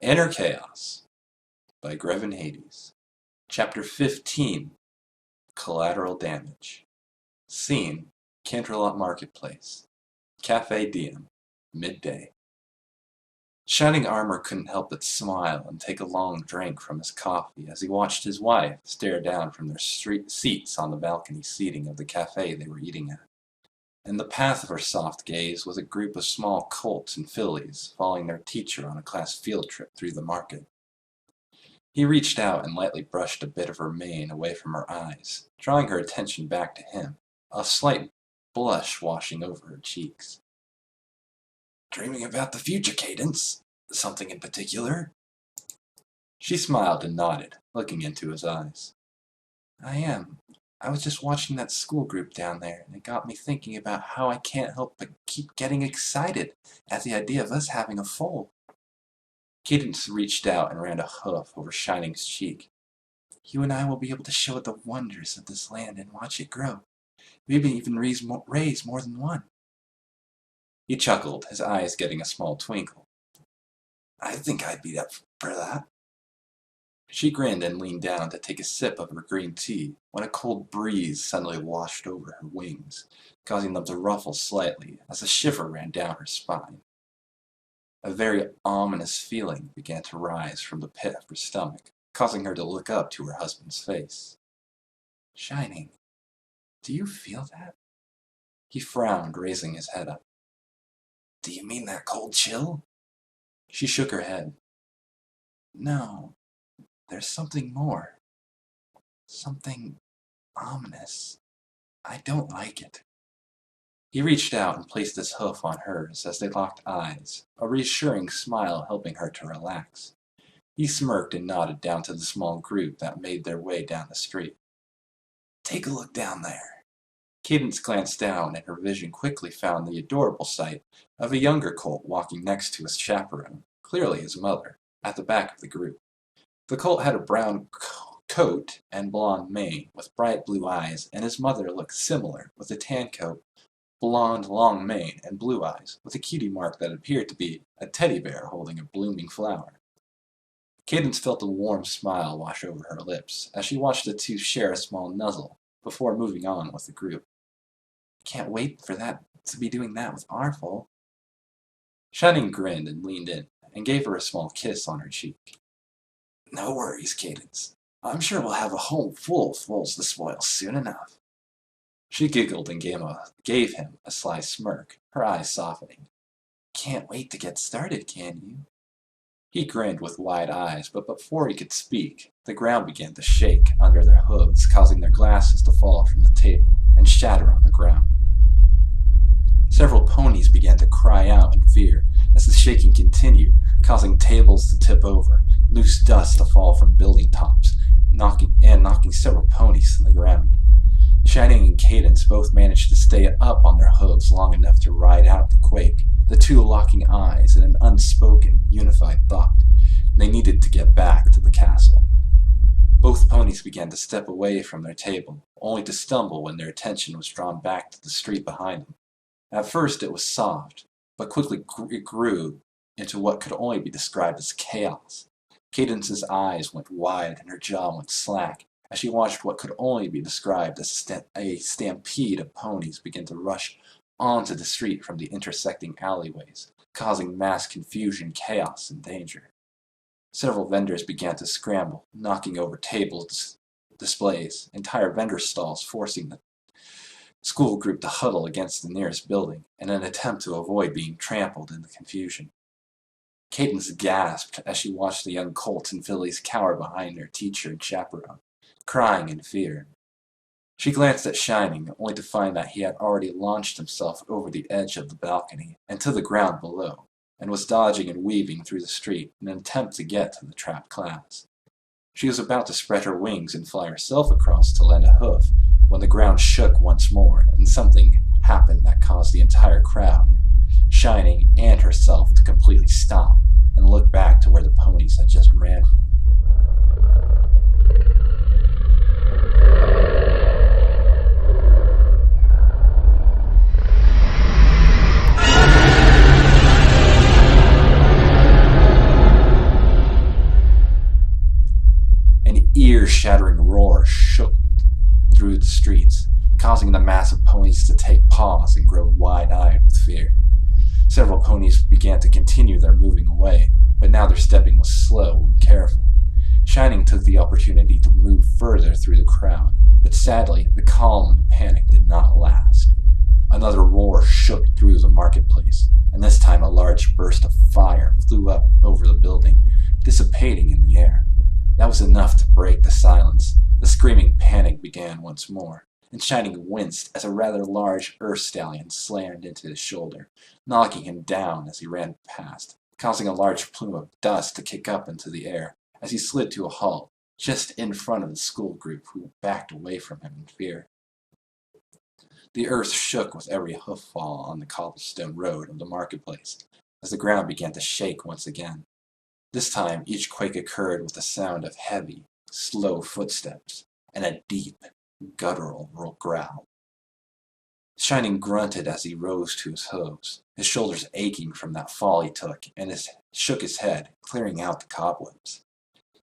Inner Chaos by Greven Hades. Chapter 15, Collateral Damage. Scene, Canterlot Marketplace. Cafe Diem, midday. Shining Armor couldn't help but smile and take a long drink from his coffee as he watched his wife stare down from their seats on the balcony seating of the cafe they were eating at. In the path of her soft gaze was a group of small colts and fillies following their teacher on a class field trip through the market. He reached out and lightly brushed a bit of her mane away from her eyes, drawing her attention back to him, a slight blush washing over her cheeks. "Dreaming about the future, Cadence? Something in particular?" She smiled and nodded, looking into his eyes. "I am. I was just watching that school group down there, and it got me thinking about how I can't help but keep getting excited at the idea of us having a foal." Cadence reached out and ran a hoof over Shining's cheek. "You and I will be able to show it the wonders of this land and watch it grow. Maybe even raise more than one." He chuckled, his eyes getting a small twinkle. "I think I'd be up for that." She grinned and leaned down to take a sip of her green tea when a cold breeze suddenly washed over her wings, causing them to ruffle slightly as a shiver ran down her spine. A very ominous feeling began to rise from the pit of her stomach, causing her to look up to her husband's face. "Shining, do you feel that?" He frowned, raising his head up. "Do you mean that cold chill?" She shook her head. "No. There's something more. Something ominous. I don't like it." He reached out and placed his hoof on hers as they locked eyes, a reassuring smile helping her to relax. He smirked and nodded down to the small group that made their way down the street. "Take a look down there." Cadence glanced down, and her vision quickly found the adorable sight of a younger colt walking next to his chaperone, clearly his mother, at the back of the group. The colt had a brown coat and blonde mane with bright blue eyes, and his mother looked similar, with a tan coat, blonde long mane, and blue eyes, with a cutie mark that appeared to be a teddy bear holding a blooming flower. Cadence felt a warm smile wash over her lips as she watched the two share a small nuzzle before moving on with the group. "Can't wait for that to be doing that with our foal." Shining grinned and leaned in and gave her a small kiss on her cheek. "No worries, Cadence. I'm sure we'll have a home full of foals to spoil soon enough." She giggled and gave him a sly smirk, her eyes softening. "Can't wait to get started, can you?" He grinned with wide eyes, but before he could speak, the ground began to shake under their hooves, causing their glasses to fall from the table and shatter on the ground. Several ponies began to cry out in fear as the shaking continued, causing tables to tip over, loose dust to fall from building tops, knocking several ponies to the ground. Shining and Cadence both managed to stay up on their hooves long enough to ride out the quake, the two locking eyes in an unspoken, unified thought. They needed to get back to the castle. Both ponies began to step away from their table, only to stumble when their attention was drawn back to the street behind them. At first it was soft, but quickly it grew into what could only be described as chaos. Cadence's eyes went wide and her jaw went slack as she watched what could only be described as a stampede of ponies begin to rush onto the street from the intersecting alleyways, causing mass confusion, chaos, and danger. Several vendors began to scramble, knocking over tables, displays, entire vendor stalls, forcing the school group to huddle against the nearest building in an attempt to avoid being trampled in the confusion. Cadence gasped as she watched the young colts and fillies cower behind their teacher and chaperone, crying in fear. She glanced at Shining, only to find that he had already launched himself over the edge of the balcony and to the ground below, and was dodging and weaving through the street in an attempt to get to the trapped class. She was about to spread her wings and fly herself across to lend a hoof, when the ground shook once more, and something happened that caused the entire crowd, Shining and herself, to completely stop and look back to where the ponies had just ran from. the ponies to take pause and grow wide-eyed with fear. Several ponies began to continue their moving away, but now their stepping was slow and careful. Shining took the opportunity to move further through the crowd, but sadly, the calm and the panic did not last. Another roar shook through the marketplace, and this time a large burst of fire flew up over the building, dissipating in the air. That was enough to break the silence. The screaming panic began once more, and Shining winced as a rather large earth stallion slammed into his shoulder, knocking him down as he ran past, causing a large plume of dust to kick up into the air as he slid to a halt just in front of the school group, who backed away from him in fear. The earth shook with every hoof fall on the cobblestone road of the marketplace as the ground began to shake once again. This time each quake occurred with the sound of heavy, slow footsteps and a deep, guttural growl. Shining grunted as he rose to his hooves, his shoulders aching from that fall he took, and shook his head, clearing out the cobwebs.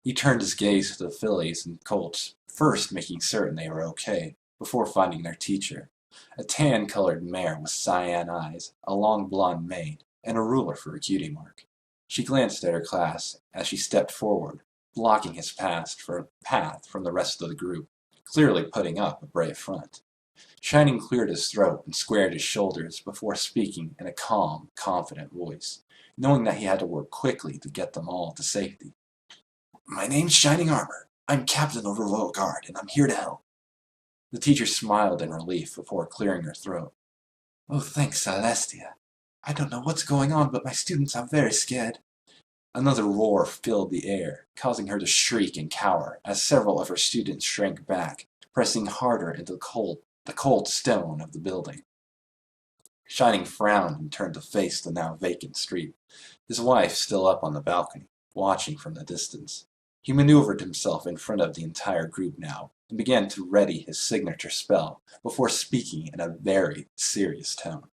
He turned his gaze to the fillies and colts, first making certain they were okay, before finding their teacher. A tan-colored mare with cyan eyes, a long blonde mane, and a ruler for a cutie mark. She glanced at her class as she stepped forward, blocking his path from the rest of the group, clearly putting up a brave front. Shining cleared his throat and squared his shoulders before speaking in a calm, confident voice, knowing that he had to work quickly to get them all to safety. "My name's Shining Armor. I'm captain of the Royal Guard, and I'm here to help." The teacher smiled in relief before clearing her throat. "Oh, thanks, Celestia. I don't know what's going on, but my students are very scared." Another roar filled the air, causing her to shriek and cower as several of her students shrank back, pressing harder into the cold stone of the building. Shining frowned and turned to face the now vacant street, his wife still up on the balcony, watching from the distance. He maneuvered himself in front of the entire group now, and began to ready his signature spell before speaking in a very serious tone.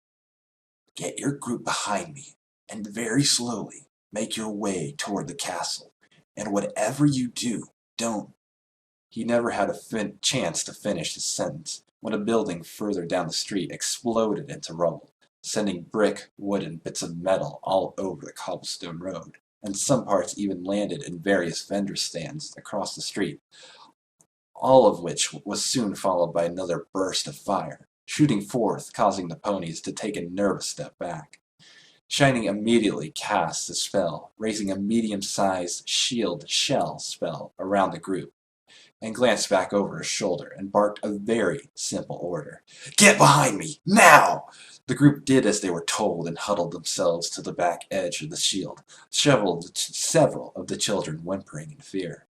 "Get your group behind me, and very slowly make your way toward the castle, and whatever you do, don't—" He never had a chance to finish his sentence when a building further down the street exploded into rubble, sending brick, wood, and bits of metal all over the cobblestone road, and some parts even landed in various vendor stands across the street, all of which was soon followed by another burst of fire, shooting forth, causing the ponies to take a nervous step back. Shining immediately cast the spell, raising a medium-sized shield shell spell around the group, and glanced back over his shoulder and barked a very simple order. "Get behind me, now!" The group did as they were told and huddled themselves to the back edge of the shield, several of the children whimpering in fear.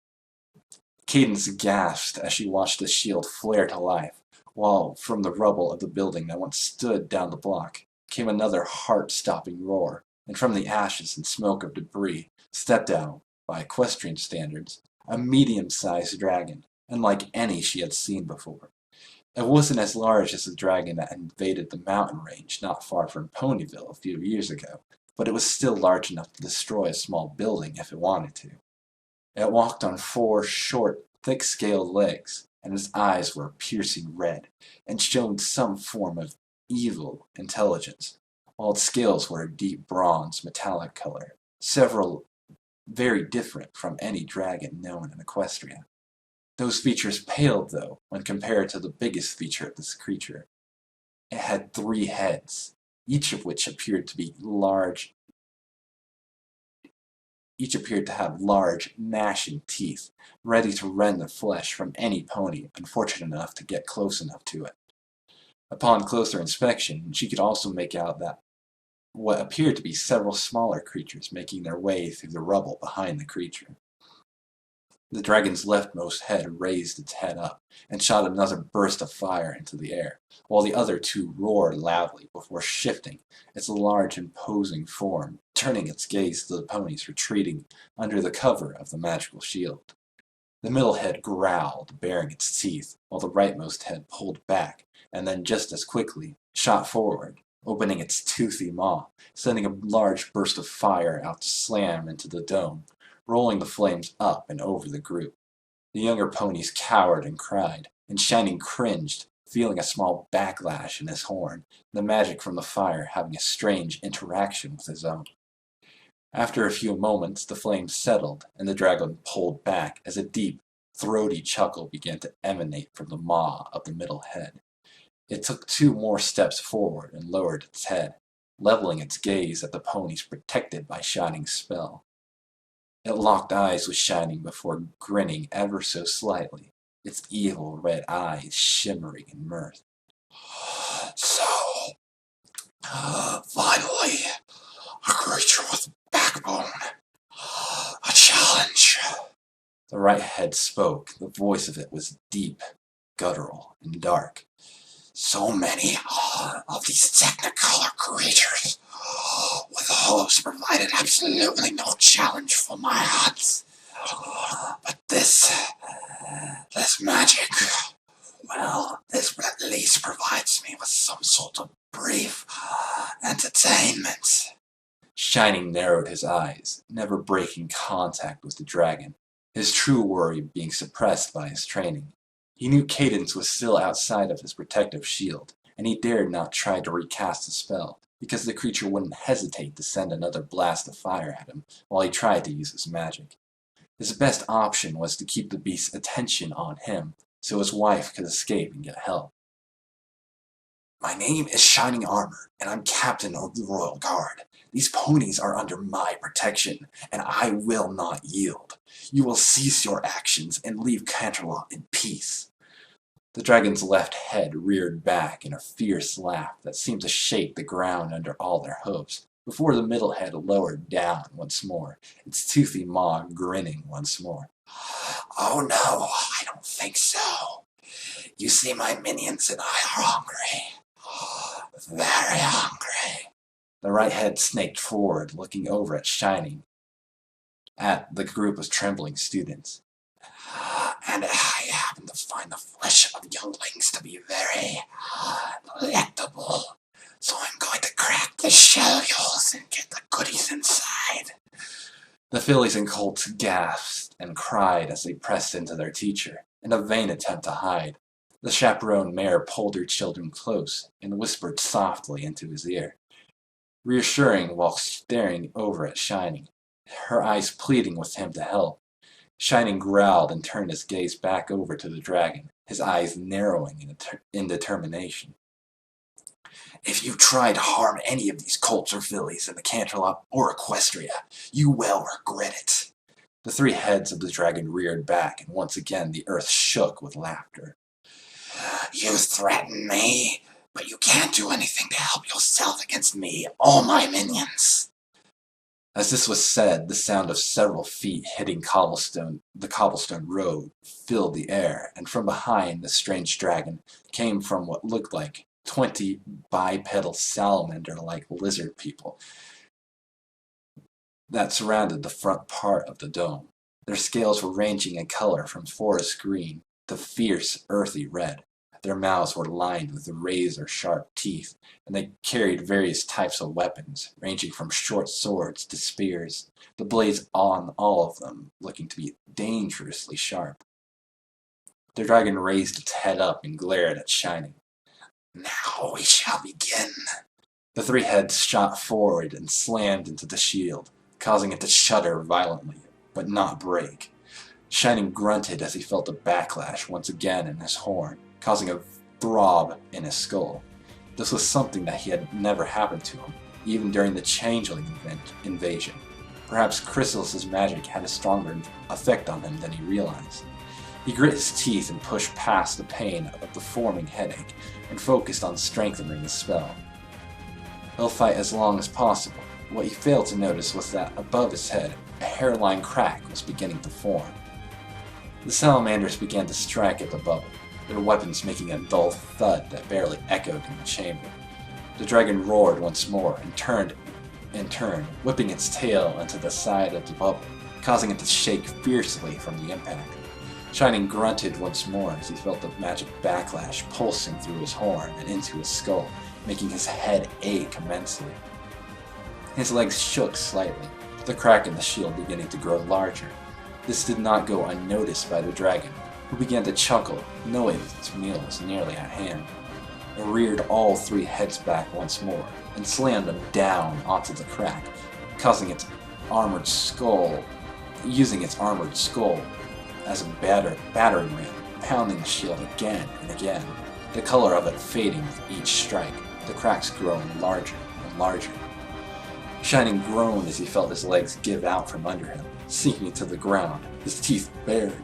Cadence gasped as she watched the shield flare to life, while from the rubble of the building that once stood down the block came another heart-stopping roar, and from the ashes and smoke of debris stepped out, by equestrian standards, a medium-sized dragon, unlike any she had seen before. It wasn't as large as the dragon that invaded the mountain range not far from Ponyville a few years ago, but it was still large enough to destroy a small building if it wanted to. It walked on 4 short, thick-scaled legs, and its eyes were a piercing red, and showed some form of evil intelligence, while its scales were a deep bronze metallic color, several very different from any dragon known in Equestria. Those features paled, though, when compared to the biggest feature of this creature. It had 3 heads, each of which appeared to be large. Each appeared to have large, gnashing teeth, ready to rend the flesh from any pony unfortunate enough to get close enough to it. Upon closer inspection, she could also make out that what appeared to be several smaller creatures making their way through the rubble behind the creature. The dragon's leftmost head raised its head up and shot another burst of fire into the air, while the other 2 roared loudly before shifting its large, imposing form, turning its gaze to the ponies retreating under the cover of the magical shield. The middle head growled, baring its teeth, while the rightmost head pulled back, and then just as quickly shot forward, opening its toothy maw, sending a large burst of fire out to slam into the dome, rolling the flames up and over the group. The younger ponies cowered and cried, and Shining cringed, feeling a small backlash in his horn, the magic from the fire having a strange interaction with his own. After a few moments, the flames settled, and the dragon pulled back as a deep, throaty chuckle began to emanate from the maw of the middle head. It took 2 more steps forward and lowered its head, leveling its gaze at the ponies protected by Shining's spell. It locked eyes with Shining before grinning ever so slightly, its evil red eyes shimmering in mirth. "So, finally, a creature with backbone. A challenge." The right head spoke. The voice of it was deep, guttural, and dark. "So many of these technicolor creatures with hooves provided absolutely no challenge for my odds. But this magic, well, this at least provides me with some sort of brief entertainment." Shining narrowed his eyes, never breaking contact with the dragon, his true worry being suppressed by his training. He knew Cadence was still outside of his protective shield, and he dared not try to recast the spell, because the creature wouldn't hesitate to send another blast of fire at him while he tried to use his magic. His best option was to keep the beast's attention on him, so his wife could escape and get help. "My name is Shining Armor, and I'm captain of the Royal Guard. These ponies are under my protection, and I will not yield. You will cease your actions and leave Canterlot in peace." The dragon's left head reared back in a fierce laugh that seemed to shake the ground under all their hooves, before the middle head lowered down once more, its toothy maw grinning once more. "Oh no, I don't think so. You see, my minions and I are hungry. Very hungry." The right head snaked forward, looking over at Shining, at the group of trembling students. "And I happen to find the flesh of younglings to be very delectable. So I'm going to crack the shells and get the goodies inside." The fillies and colts gasped and cried as they pressed into their teacher, in a vain attempt to hide. The chaperone mare pulled her children close and whispered softly into his ear, reassuring while staring over at Shining, her eyes pleading with him to help. Shining growled and turned his gaze back over to the dragon, his eyes narrowing in determination. "If you try to harm any of these colts or fillies in the Canterlot or Equestria, you will regret it." The 3 heads of the dragon reared back, and once again the earth shook with laughter. "You threaten me, but you can't do anything to help yourself against me or my minions." As this was said, the sound of several feet hitting the cobblestone road filled the air, and from behind the strange dragon came from what looked like 20 bipedal salamander-like lizard people that surrounded the front part of the dome. Their scales were ranging in color from forest green to fierce, earthy red. Their mouths were lined with razor-sharp teeth, and they carried various types of weapons, ranging from short swords to spears, the blades on all of them looking to be dangerously sharp. The dragon raised its head up and glared at Shining. "Now we shall begin." The 3 heads shot forward and slammed into the shield, causing it to shudder violently, but not break. Shining grunted as he felt a backlash once again in his horn, causing a throb in his skull. This was something that had never happened to him, even during the Changeling invasion. Perhaps Chrysalis' magic had a stronger effect on him than he realized. He grit his teeth and pushed past the pain of the forming headache, and focused on strengthening his spell. He'll fight as long as possible. What he failed to notice was that above his head, a hairline crack was beginning to form. The salamanders began to strike at the bubble, their weapons making a dull thud that barely echoed in the chamber. The dragon roared once more and turned, whipping its tail into the side of the bubble, causing it to shake fiercely from the impact. Shining grunted once more as he felt the magic backlash pulsing through his horn and into his skull, making his head ache immensely. His legs shook slightly, the crack in the shield beginning to grow larger. This did not go unnoticed by the dragon, who began to chuckle, knowing that its meal was nearly at hand. It reared all three heads back once more, and slammed them down onto the crack, using its armored skull as a battering ram, pounding the shield again and again, the color of it fading with each strike, the cracks growing larger and larger. Shining groaned as he felt his legs give out from under him, sinking to the ground, his teeth bared,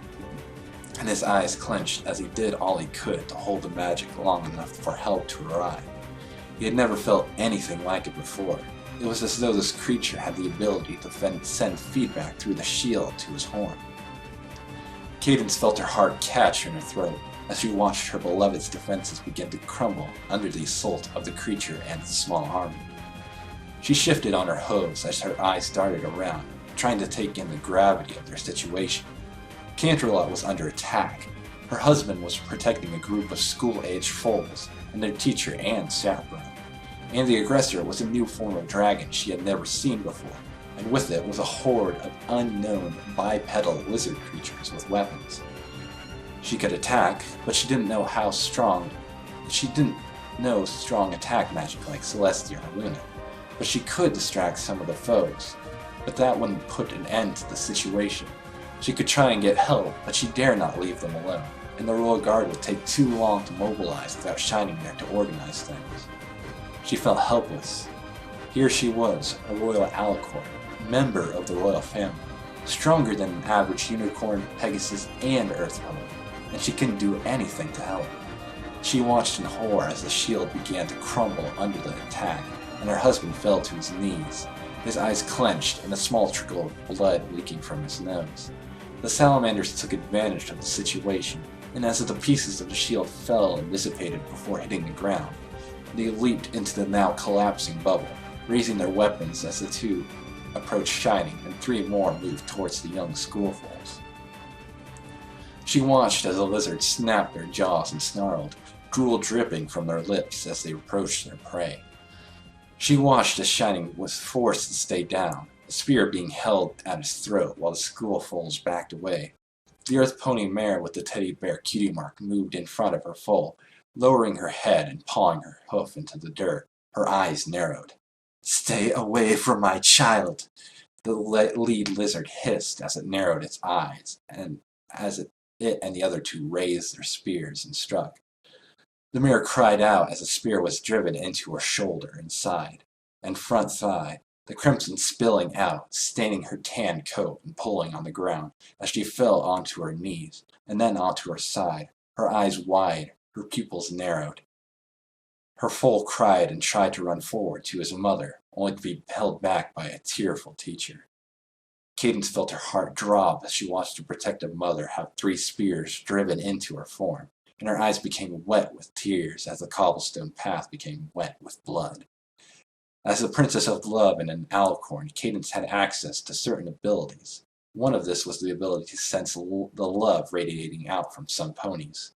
and his eyes clenched as he did all he could to hold the magic long enough for help to arrive. He had never felt anything like it before. It was as though this creature had the ability to send feedback through the shield to his horn. Cadence felt her heart catch in her throat as she watched her beloved's defenses begin to crumble under the assault of the creature and its small army. She shifted on her hose as her eyes darted around, trying to take in the gravity of their situation. Canterlot was under attack. Her husband was protecting a group of school-aged foals and their teacher and chaperone. And the aggressor was a new form of dragon she had never seen before, and with it was a horde of unknown bipedal lizard creatures with weapons. She could attack, but she didn't know strong attack magic like Celestia or Luna. But she could distract some of the foes, but that wouldn't put an end to the situation. She could try and get help, but she dare not leave them alone, and the Royal Guard would take too long to mobilize without shining there to organize things. She felt helpless. Here she was, a Royal Alicorn, member of the royal family, stronger than an average unicorn, Pegasus, and Earth Pony, and she couldn't do anything to help. She watched in horror as the shield began to crumble under the attack, and her husband fell to his knees, his eyes clenched and a small trickle of blood leaking from his nose. The salamanders took advantage of the situation, and as the pieces of the shield fell and dissipated before hitting the ground, they leaped into the now collapsing bubble, raising their weapons as the two approached Shining, and three more moved towards the young schoolfoals. She watched as the lizards snapped their jaws and snarled, drool dripping from their lips as they approached their prey. She watched as Shining was forced to stay down, the spear being held at his throat while the schoolfoals backed away. The Earth Pony mare with the teddy bear cutie mark moved in front of her foal, lowering her head and pawing her hoof into the dirt. Her eyes narrowed. "Stay away from my child!" The lead lizard hissed as it narrowed its eyes, and as it and the other two raised their spears and struck. The mare cried out as a spear was driven into her shoulder and side, and front thigh, the crimson spilling out, staining her tan coat and pulling on the ground as she fell onto her knees, and then onto her side, her eyes wide, her pupils narrowed. Her foal cried and tried to run forward to his mother, only to be held back by a tearful teacher. Cadence felt her heart drop as she watched her protective mother have 3 spears driven into her form, and her eyes became wet with tears as the cobblestone path became wet with blood. As the Princess of Love and an Alicorn, Cadence had access to certain abilities. One of this was the ability to sense the love radiating out from some ponies.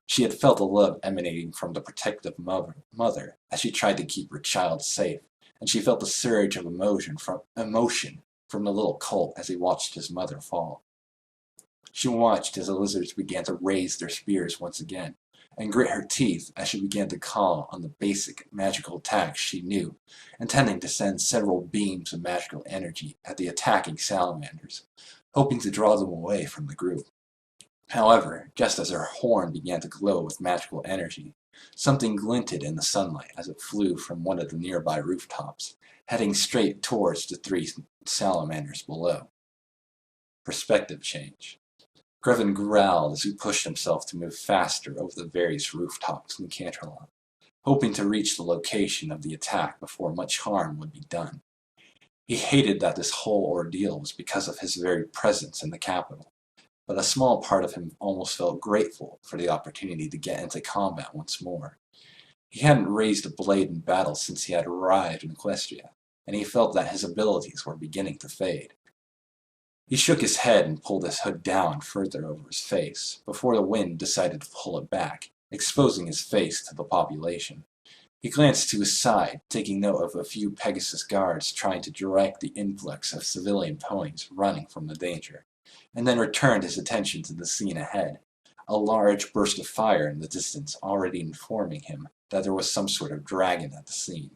She had felt the love emanating from the protective mother as she tried to keep her child safe, and she felt the surge of emotion from the little colt as he watched his mother fall. She watched as the lizards began to raise their spears once again, and grit her teeth as she began to call on the basic magical attacks she knew, intending to send several beams of magical energy at the attacking salamanders, hoping to draw them away from the group. However, just as her horn began to glow with magical energy, something glinted in the sunlight as it flew from one of the nearby rooftops, heading straight towards the 3 salamanders below. Perspective change. Grevin growled as he pushed himself to move faster over the various rooftops in Canterlot, hoping to reach the location of the attack before much harm would be done. He hated that this whole ordeal was because of his very presence in the capital, but a small part of him almost felt grateful for the opportunity to get into combat once more. He hadn't raised a blade in battle since he had arrived in Equestria, and he felt that his abilities were beginning to fade. He shook his head and pulled his hood down further over his face, before the wind decided to pull it back, exposing his face to the population. He glanced to his side, taking note of a few Pegasus guards trying to direct the influx of civilian ponies running from the danger, and then returned his attention to the scene ahead, a large burst of fire in the distance already informing him that there was some sort of dragon at the scene.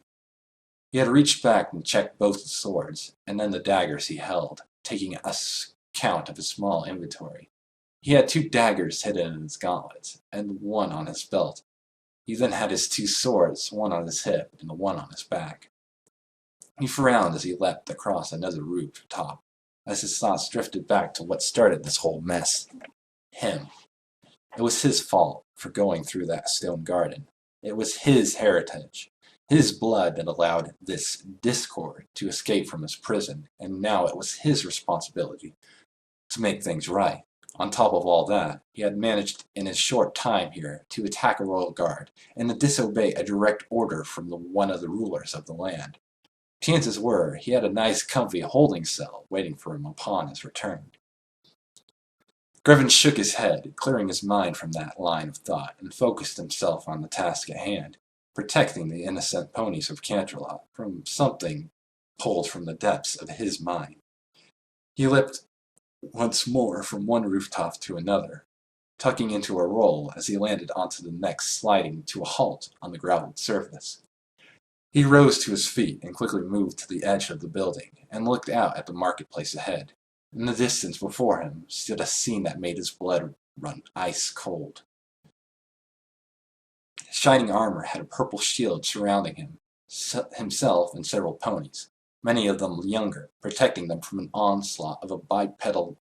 He had reached back and checked both the swords, and then the daggers he held, taking a count of his small inventory. He had 2 daggers hidden in his gauntlets, and 1 on his belt. He then had his 2 swords, 1 on his hip and 1 on his back. He frowned as he leapt across another rooftop, as his thoughts drifted back to what started this whole mess. Him. It was his fault for going through that stone garden. It was his heritage, his blood that allowed this discord to escape from his prison, and now it was his responsibility to make things right. On top of all that, he had managed in his short time here to attack a royal guard and to disobey a direct order from one of the rulers of the land. Chances were he had a nice comfy holding cell waiting for him upon his return. Grevin shook his head, clearing his mind from that line of thought, and focused himself on the task at hand, protecting the innocent ponies of Canterlot from something pulled from the depths of his mind. He leapt once more from one rooftop to another, tucking into a roll as he landed onto the next, sliding to a halt on the gravelled surface. He rose to his feet and quickly moved to the edge of the building and looked out at the marketplace ahead. In the distance before him stood a scene that made his blood run ice cold. His shining armor had a purple shield surrounding him, himself and several ponies, many of them younger, protecting them from an onslaught of a bipedal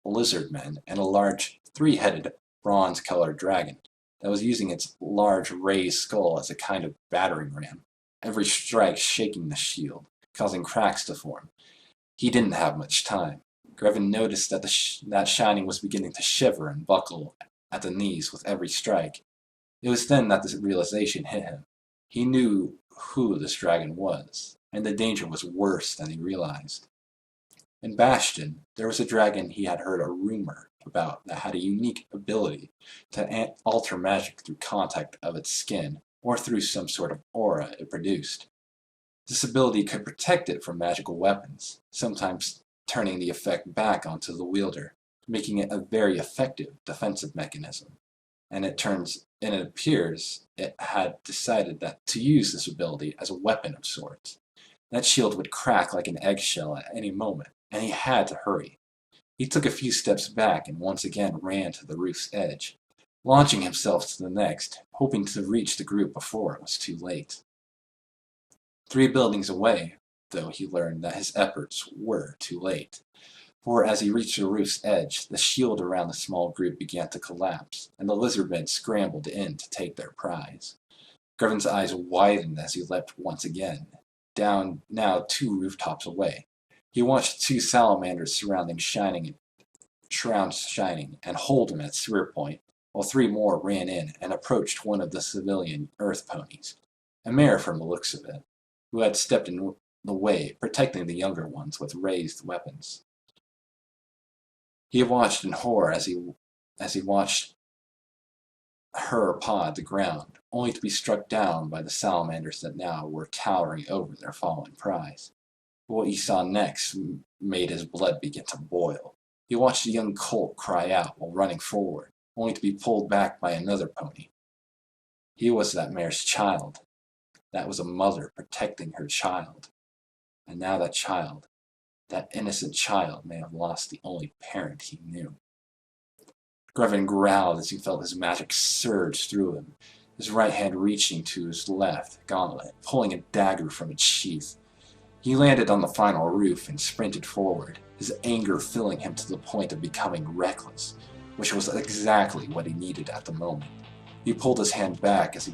lizardman and a large 3-headed bronze-colored dragon that was using its large raised skull as a kind of battering ram, every strike shaking the shield, causing cracks to form. He didn't have much time. Grevin noticed that that shining was beginning to shiver and buckle at the knees with every strike. It was then that the realization hit him. He knew who this dragon was, and the danger was worse than he realized. In Bastion, there was a dragon he had heard a rumor about that had a unique ability to alter magic through contact of its skin or through some sort of aura it produced. This ability could protect it from magical weapons, sometimes turning the effect back onto the wielder, making it a very effective defensive mechanism. And it appears it had decided that to use this ability as a weapon of sorts. That shield would crack like an eggshell at any moment, and he had to hurry. He took a few steps back and once again ran to the roof's edge, launching himself to the next, hoping to reach the group before it was too late. 3 buildings away, though, he learned that his efforts were too late, for as he reached the roof's edge, the shield around the small group began to collapse, and the lizardmen scrambled in to take their prize. Grevin's eyes widened as he leapt once again, down now 2 rooftops away. He watched 2 salamanders surround Shining and hold him at spear point, while 3 more ran in and approached one of the civilian earth ponies, a mare from the looks of it, who had stepped in the way, protecting the younger ones with raised weapons. He watched in horror as he watched her paw the ground, only to be struck down by the salamanders that now were towering over their fallen prize. What he saw next made his blood begin to boil. He watched a young colt cry out while running forward, only to be pulled back by another pony. He was that mare's child. That was a mother protecting her child. And now that child, that innocent child, may have lost the only parent he knew. Grevin growled as he felt his magic surge through him, his right hand reaching to his left gauntlet, pulling a dagger from its sheath. He landed on the final roof and sprinted forward, his anger filling him to the point of becoming reckless, which was exactly what he needed at the moment. He pulled his hand back as he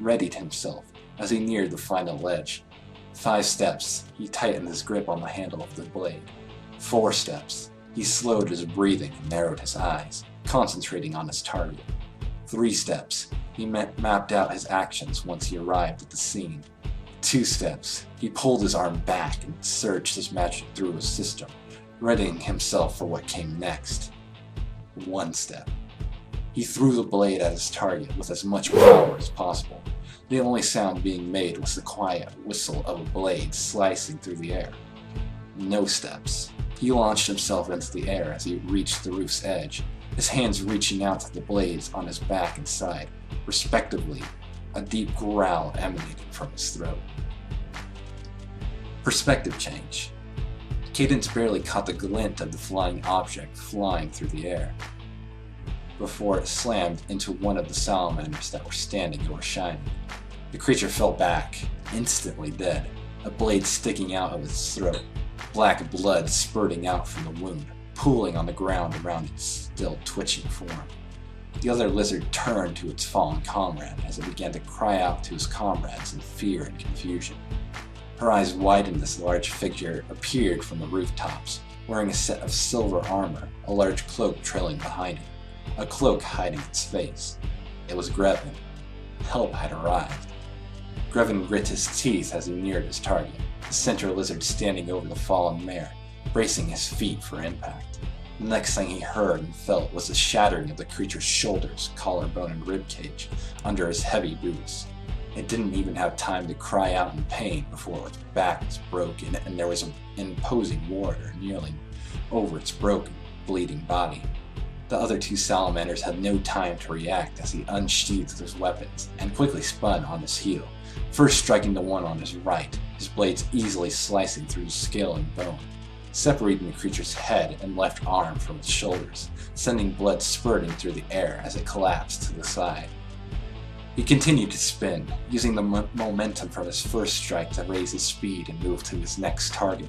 readied himself as he neared the final ledge. 5 steps, he tightened his grip on the handle of the blade. 4 steps, he slowed his breathing and narrowed his eyes, concentrating on his target. 3 steps, he mapped out his actions once he arrived at the scene. 2 steps, he pulled his arm back and surged his magic through his system, readying himself for what came next. 1 step. He threw the blade at his target with as much power as possible. The only sound being made was the quiet whistle of a blade slicing through the air. No steps. He launched himself into the air as he reached the roof's edge, his hands reaching out to the blades on his back and side, respectively, a deep growl emanating from his throat. Perspective change. Cadence barely caught the glint of the flying object flying through the air before it slammed into one of the salamanders that were standing or shining. The creature fell back, instantly dead, a blade sticking out of its throat, black blood spurting out from the wound, pooling on the ground around its still twitching form. The other lizard turned to its fallen comrade as it began to cry out to his comrades in fear and confusion. Her eyes widened as the large figure appeared from the rooftops, wearing a set of silver armor, a large cloak trailing behind it, a cloak hiding its face. It was Grevin. Help had arrived. Grevin grit his teeth as he neared his target, the center lizard standing over the fallen mare, bracing his feet for impact. The next thing he heard and felt was the shattering of the creature's shoulders, collarbone, and ribcage under his heavy boots. It didn't even have time to cry out in pain before its back was broken and there was an imposing warrior kneeling over its broken, bleeding body. The other two salamanders had no time to react as he unsheathed his weapons and quickly spun on his heel, first striking the one on his right, his blades easily slicing through skin and bone, separating the creature's head and left arm from its shoulders, sending blood spurting through the air as it collapsed to the side. He continued to spin, using the momentum from his first strike to raise his speed and move to his next target.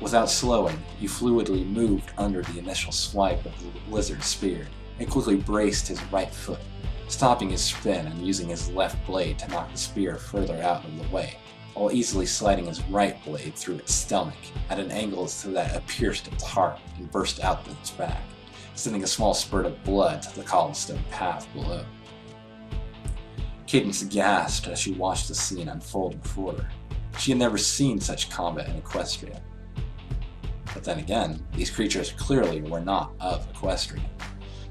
Without slowing, he fluidly moved under the initial swipe of the lizard's spear and quickly braced his right foot, stopping his spin and using his left blade to knock the spear further out of the way, while easily sliding his right blade through its stomach at an angle so that it pierced its heart and burst out its back, sending a small spurt of blood to the cobblestone path below. Cadence gasped as she watched the scene unfold before her. She had never seen such combat in Equestria. But then again, these creatures clearly were not of Equestria.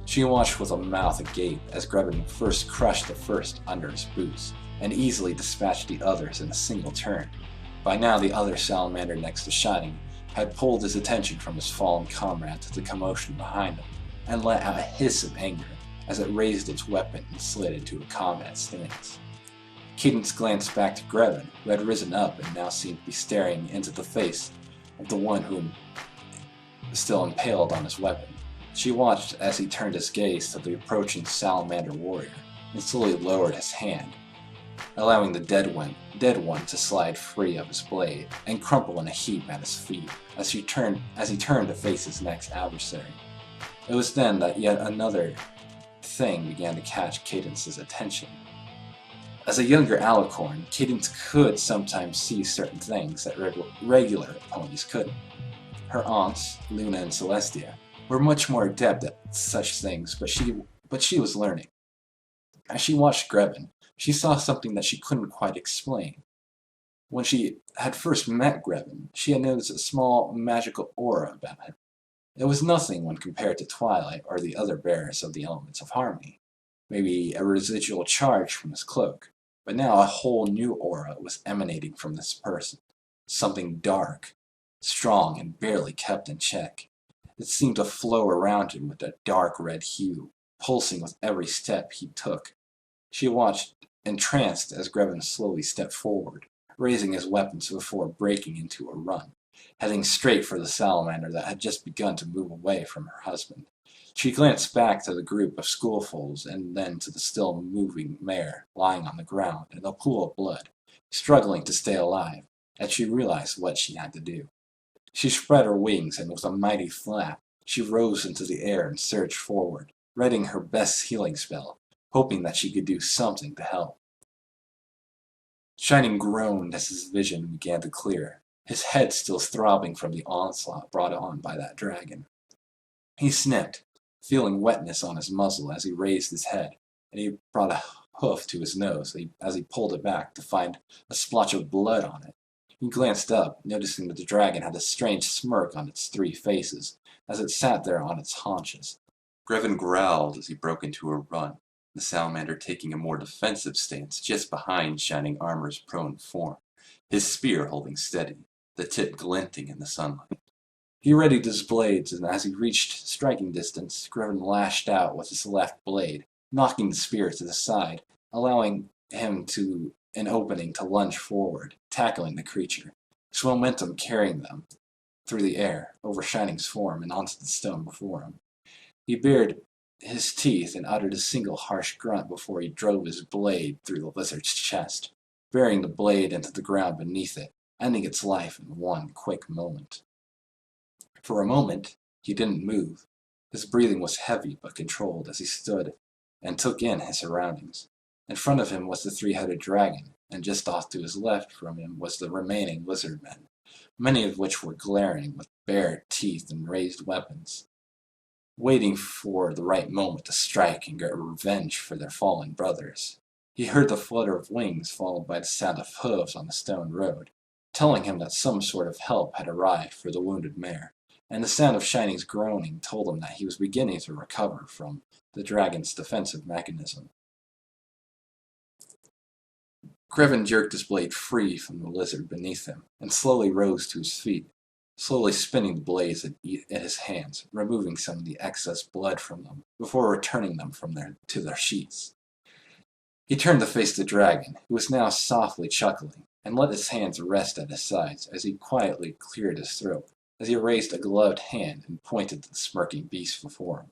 She watched with a mouth agape as Grevin first crushed the first under his boots, and easily dispatched the others in a single turn. By now the other salamander next to Shining had pulled his attention from his fallen comrade to the commotion behind him, and let out a hiss of anger as it raised its weapon and slid into a combat stance. Cadence glanced back to Grevin, who had risen up and now seemed to be staring into the face of the one who was still impaled on his weapon. She watched as he turned his gaze to the approaching salamander warrior and slowly lowered his hand, allowing the dead one to slide free of his blade and crumple in a heap at his feet as he turned to face his next adversary. It was then that yet another thing began to catch Cadence's attention. As a younger alicorn, Cadence could sometimes see certain things that regular ponies couldn't. Her aunts, Luna and Celestia, were much more adept at such things, but she was learning. As she watched Grevin, she saw something that she couldn't quite explain. When she had first met Grevin, she had noticed a small magical aura about him. It was nothing when compared to Twilight or the other bearers of the elements of harmony, maybe a residual charge from his cloak, but now a whole new aura was emanating from this person, something dark, strong, and barely kept in check. It seemed to flow around him with a dark red hue, pulsing with every step he took. She watched, entranced, as Grevin slowly stepped forward, raising his weapons before breaking into a run, heading straight for the salamander that had just begun to move away from her husband. She glanced back to the group of schoolfoals and then to the still moving mare lying on the ground in a pool of blood, struggling to stay alive, as she realized what she had to do. She spread her wings and with a mighty flap, she rose into the air and surged forward, readying her best healing spell, hoping that she could do something to help. Shining groaned as his vision began to clear, his head still throbbing from the onslaught brought on by that dragon. He sniffed, feeling wetness on his muzzle as he raised his head, and he brought a hoof to his nose as he pulled it back to find a splotch of blood on it. He glanced up, noticing that the dragon had a strange smirk on its three faces as it sat there on its haunches. Grevin growled as he broke into a run, the salamander taking a more defensive stance just behind Shining Armor's prone form, his spear holding steady, the tip glinting in the sunlight. He readied his blades, and as he reached striking distance, Grevin lashed out with his left blade, knocking the spear to the side, allowing him an opening to lunge forward, tackling the creature, his momentum carrying them through the air, over Shining's form and onto the stone before him. He bared his teeth and uttered a single harsh grunt before he drove his blade through the lizard's chest, burying the blade into the ground beneath it, ending its life in one quick moment. For a moment, he didn't move. His breathing was heavy but controlled as he stood and took in his surroundings. In front of him was the three-headed dragon, and just off to his left from him was the remaining lizard men, many of which were glaring with bared teeth and raised weapons, waiting for the right moment to strike and get revenge for their fallen brothers. He heard the flutter of wings followed by the sound of hooves on the stone road, telling him that some sort of help had arrived for the wounded mare, and the sound of Shining's groaning told him that he was beginning to recover from the dragon's defensive mechanism. Grevin jerked his blade free from the lizard beneath him, and slowly rose to his feet, slowly spinning the blades at his hands, removing some of the excess blood from them, before returning them to their sheaths. He turned to face the dragon, who was now softly chuckling, and let his hands rest at his sides as he quietly cleared his throat, as he raised a gloved hand and pointed to the smirking beast before him.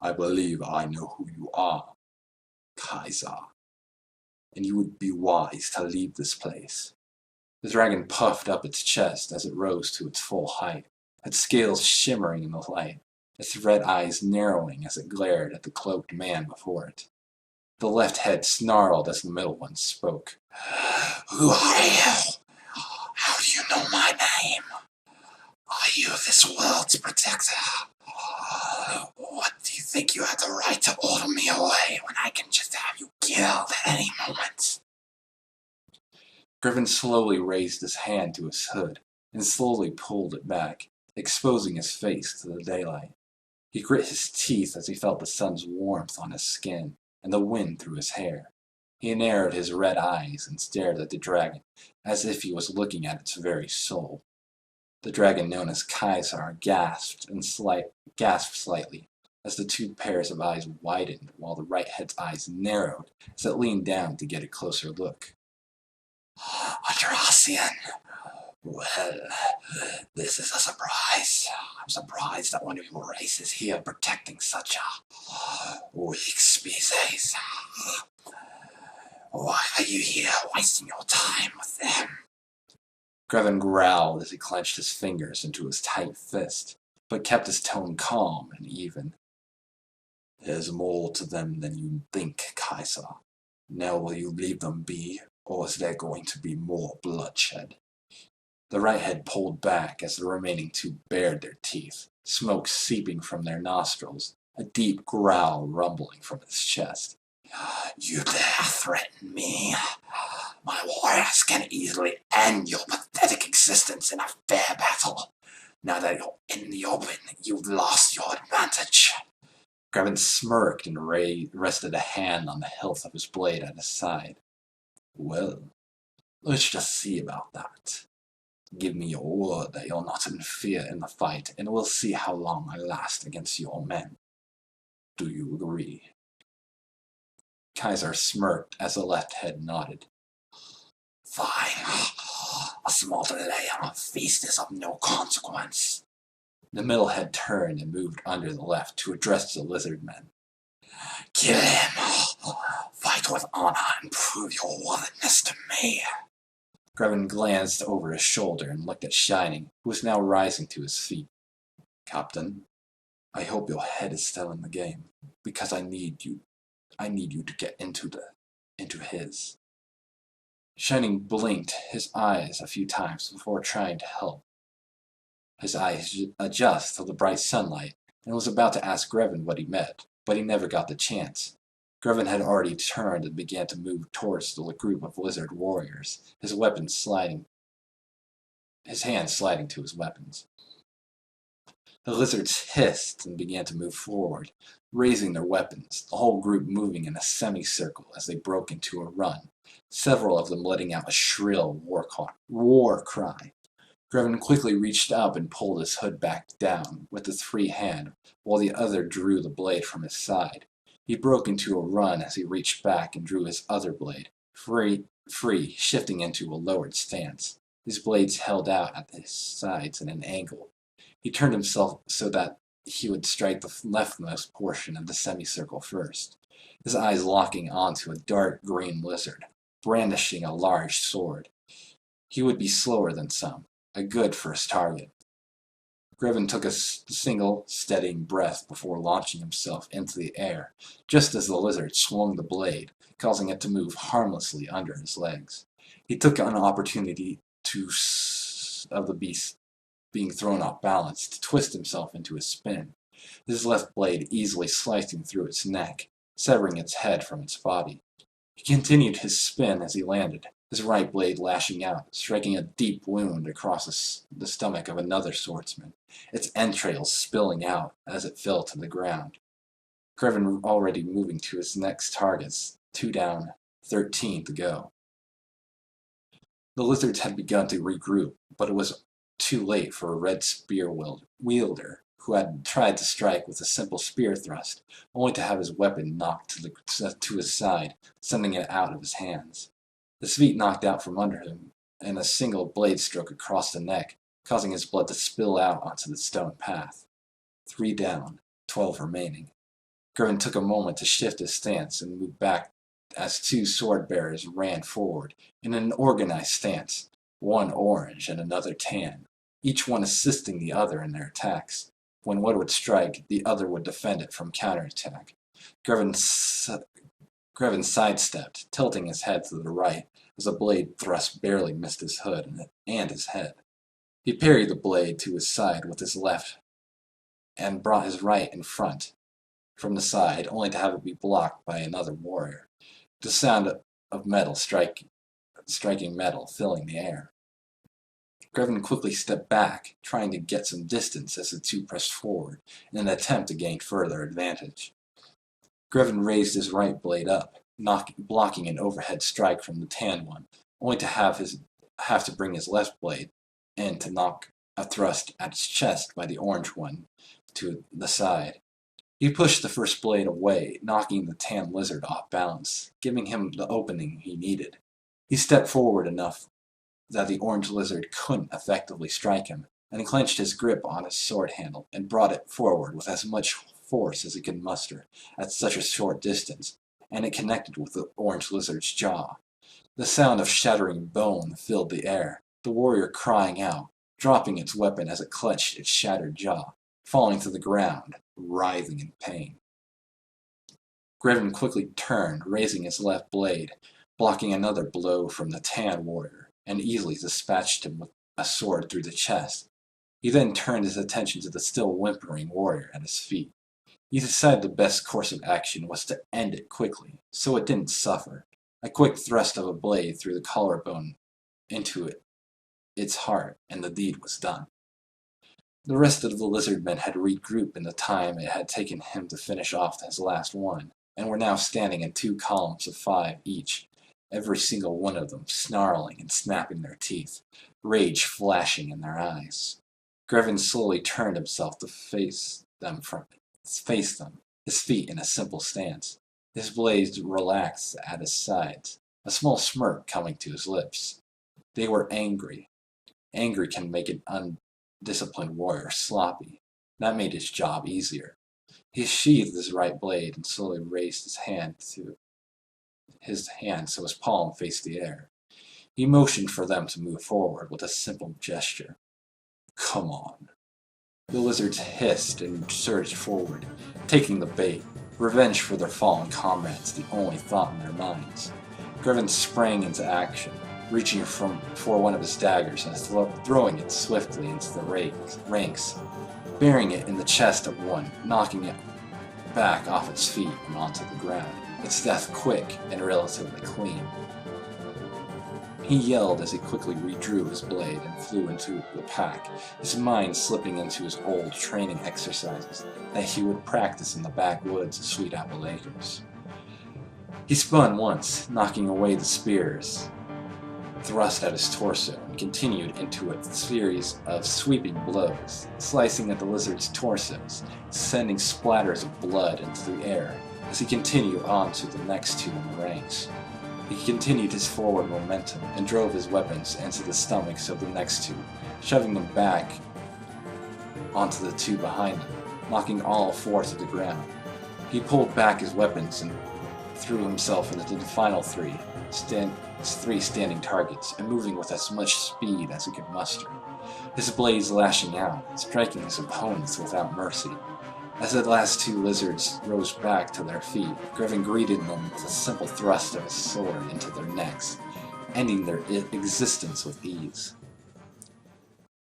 "I believe I know who you are, Kaiser, and you would be wise to leave this place." The dragon puffed up its chest as it rose to its full height, its scales shimmering in the light, its red eyes narrowing as it glared at the cloaked man before it. The left head snarled as the middle one spoke. "Who are you? How do you know my name? Are you this world's protector? What do you think you have the right to order me away when I can just have you killed at any moment?" Grevin slowly raised his hand to his hood and slowly pulled it back, exposing his face to the daylight. He grit his teeth as he felt the sun's warmth on his skin and the wind through his hair. He narrowed his red eyes and stared at the dragon as if he was looking at its very soul. The dragon known as Kaiser gasped slightly as the two pairs of eyes widened while the right head's eyes narrowed as it leaned down to get a closer look. "A Dracian. Well, this is a surprise. I'm surprised that one of your race is here protecting such a weak species. Why are you here wasting your time with them?" Grevin growled as he clenched his fingers into his tight fist, but kept his tone calm and even. "There's more to them than you think, Kaiser. Now will you leave them be, or is there going to be more bloodshed?" The right head pulled back as the remaining two bared their teeth, smoke seeping from their nostrils, a deep growl rumbling from his chest. "You dare threaten me? My warriors can easily end your pathetic existence in a fair battle. Now that you're in the open, you've lost your advantage." Grevin smirked and rested a hand on the hilt of his blade at his side. "Well, let's just see about that. Give me your word that you'll not interfere in the fight, and we'll see how long I last against your men. Do you agree?" Kaiser smirked as the left head nodded. "Fine. A small delay on a feast is of no consequence." The middle head turned and moved under the left to address the lizard men. "Kill him. Fight with honor and prove your worthiness to me." Grevin glanced over his shoulder and looked at Shining, who was now rising to his feet. "Captain, I hope your head is still in the game, because I need you to get into his." Shining blinked his eyes a few times before trying to help his eyes adjust to the bright sunlight, and was about to ask Grevin what he meant, but he never got the chance. Grevin had already turned and began to move towards the group of lizard warriors, his hands sliding to his weapons. The lizards hissed and began to move forward, raising their weapons, the whole group moving in a semicircle as they broke into a run, several of them letting out a shrill war cry. Grevin quickly reached up and pulled his hood back down with his free hand, while the other drew the blade from his side. He broke into a run as he reached back and drew his other blade, free, shifting into a lowered stance. His blades held out at his sides at an angle. He turned himself so that he would strike the leftmost portion of the semicircle first, his eyes locking onto a dark green lizard, brandishing a large sword. He would be slower than some, a good first target. Grevin took a single, steadying breath before launching himself into the air, just as the lizard swung the blade, causing it to move harmlessly under his legs. He took an opportunity of the beast being thrown off balance to twist himself into a spin, his left blade easily slicing through its neck, severing its head from its body. He continued his spin as he landed, his right blade lashing out, striking a deep wound across the stomach of another swordsman, its entrails spilling out as it fell to the ground. Grevin already moving to his next targets, 2 down, 13 to go. The lizards had begun to regroup, but it was too late for a red spear wielder who had tried to strike with a simple spear thrust, only to have his weapon knocked to his side, sending it out of his hands. His feet knocked out from under him, and a single blade stroke across the neck, causing his blood to spill out onto the stone path. 3 down, 12 remaining. Grevin took a moment to shift his stance and move back as 2 sword bearers ran forward in an organized stance, one orange and another tan, each one assisting the other in their attacks. When one would strike, the other would defend it from counterattack. Grevin sidestepped, tilting his head to the right as a blade thrust barely missed his hood and his head. He parried the blade to his side with his left and brought his right in front from the side, only to have it be blocked by another warrior. The sound of metal striking metal filling the air. Grevin quickly stepped back, trying to get some distance as the 2 pressed forward in an attempt to gain further advantage. Grevin raised his right blade up, blocking an overhead strike from the tan one, only to have to bring his left blade in to knock a thrust at his chest by the orange one to the side. He pushed the first blade away, knocking the tan lizard off balance, giving him the opening he needed. He stepped forward enough that the orange lizard couldn't effectively strike him, and clenched his grip on his sword handle and brought it forward with as much force as he could muster at such a short distance, and it connected with the orange lizard's jaw. The sound of shattering bone filled the air, the warrior crying out, dropping its weapon as it clutched its shattered jaw, falling to the ground, writhing in pain. Grevin quickly turned, raising his left blade, blocking another blow from the tan warrior, and easily dispatched him with a sword through the chest. He then turned his attention to the still whimpering warrior at his feet. He decided the best course of action was to end it quickly, so it didn't suffer. A quick thrust of a blade through the collarbone into its heart, and the deed was done. The rest of the lizard men had regrouped in the time it had taken him to finish off his last one, and were now standing in 2 columns of 5 each, every single one of them snarling and snapping their teeth, rage flashing in their eyes. Grevin slowly turned himself to face them, his feet in a simple stance, his blades relaxed at his sides, a small smirk coming to his lips. They were angry. Anger can make an undisciplined warrior sloppy. That made his job easier. He sheathed his right blade and slowly raised his hand so his palm faced the air. He motioned for them to move forward with a simple gesture. Come on. The lizards hissed and surged forward, taking the bait. Revenge for their fallen comrades, the only thought in their minds. Grevin sprang into action, reaching for one of his daggers and throwing it swiftly into the ranks, burying it in the chest of one, knocking it back off its feet and onto the ground, its death quick and relatively clean. He yelled as he quickly redrew his blade and flew into the pack, his mind slipping into his old training exercises that he would practice in the backwoods of Sweet Apple Acres. He spun once, knocking away the spears thrust at his torso and continued into a series of sweeping blows, slicing at the lizard's torsos, sending splatters of blood into the air as he continued on to the next two in the ranks. He continued his forward momentum and drove his weapons into the stomachs of the next two, shoving them back onto the two behind him, knocking all four to the ground. He pulled back his weapons and threw himself into the final three standing targets, and moving with as much speed as he could muster, his blades lashing out, striking his opponents without mercy. As the last two lizards rose back to their feet, Grevin greeted them with a simple thrust of his sword into their necks, ending their existence with ease.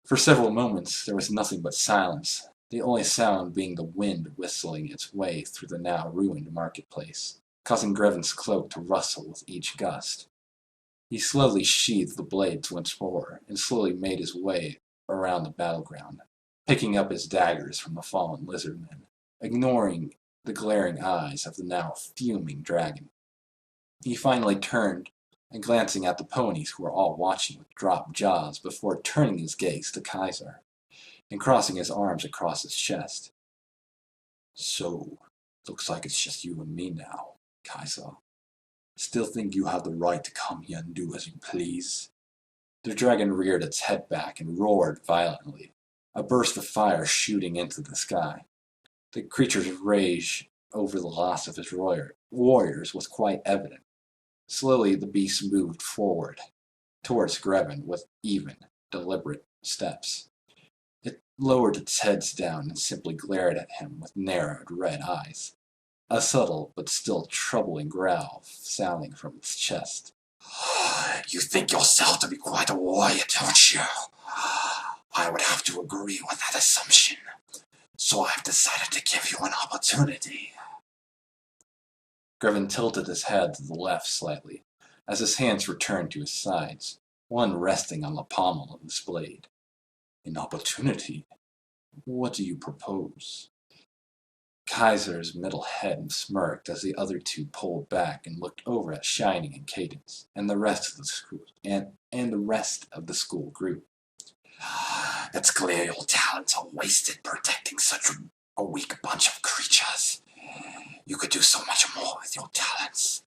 For several moments there was nothing but silence, the only sound being the wind whistling its way through the now ruined marketplace, causing Grevin's cloak to rustle with each gust. He slowly sheathed the blades once more, and slowly made his way around the battleground, picking up his daggers from the fallen lizardmen, ignoring the glaring eyes of the now fuming dragon. He finally turned and glancing at the ponies who were all watching with dropped jaws before turning his gaze to Kaiser and crossing his arms across his chest. "So, looks like it's just you and me now, Kaiser. Still think you have the right to come here and do as you please?" The dragon reared its head back and roared violently, a burst of fire shooting into the sky. The creature's rage over the loss of his warriors was quite evident. Slowly the beast moved forward, towards Grevin with even, deliberate steps. It lowered its head down and simply glared at him with narrowed red eyes, a subtle but still troubling growl sounding from its chest. "You think yourself to be quite a warrior, don't you? I would have to agree with that assumption, so I've decided to give you an opportunity." Grevin tilted his head to the left slightly, as his hands returned to his sides, one resting on the pommel of his blade. "An opportunity? What do you propose?" Kaiser's middle head smirked as the other two pulled back and looked over at Shining and Cadence and the rest of the school group. "It's clear your talents are wasted protecting such a weak bunch of creatures. You could do so much more with your talents.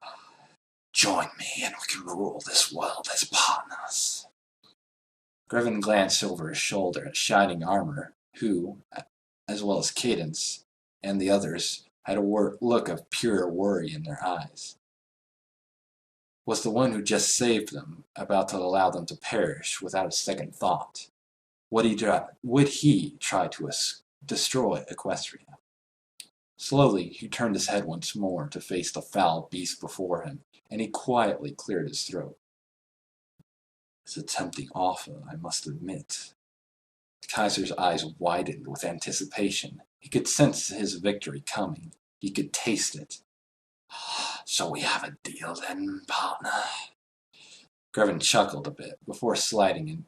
Join me and we can rule this world as partners." Grevin glanced over his shoulder at Shining Armor, who, as well as Cadence and the others, had a look of pure worry in their eyes. Was the one who just saved them about to allow them to perish without a second thought? Would he try to destroy Equestria? Slowly, he turned his head once more to face the foul beast before him, and he quietly cleared his throat. "It's a tempting offer, I must admit." Kaiser's eyes widened with anticipation. He could sense his victory coming. He could taste it. "So we have a deal then, partner?" Grevin chuckled a bit before sliding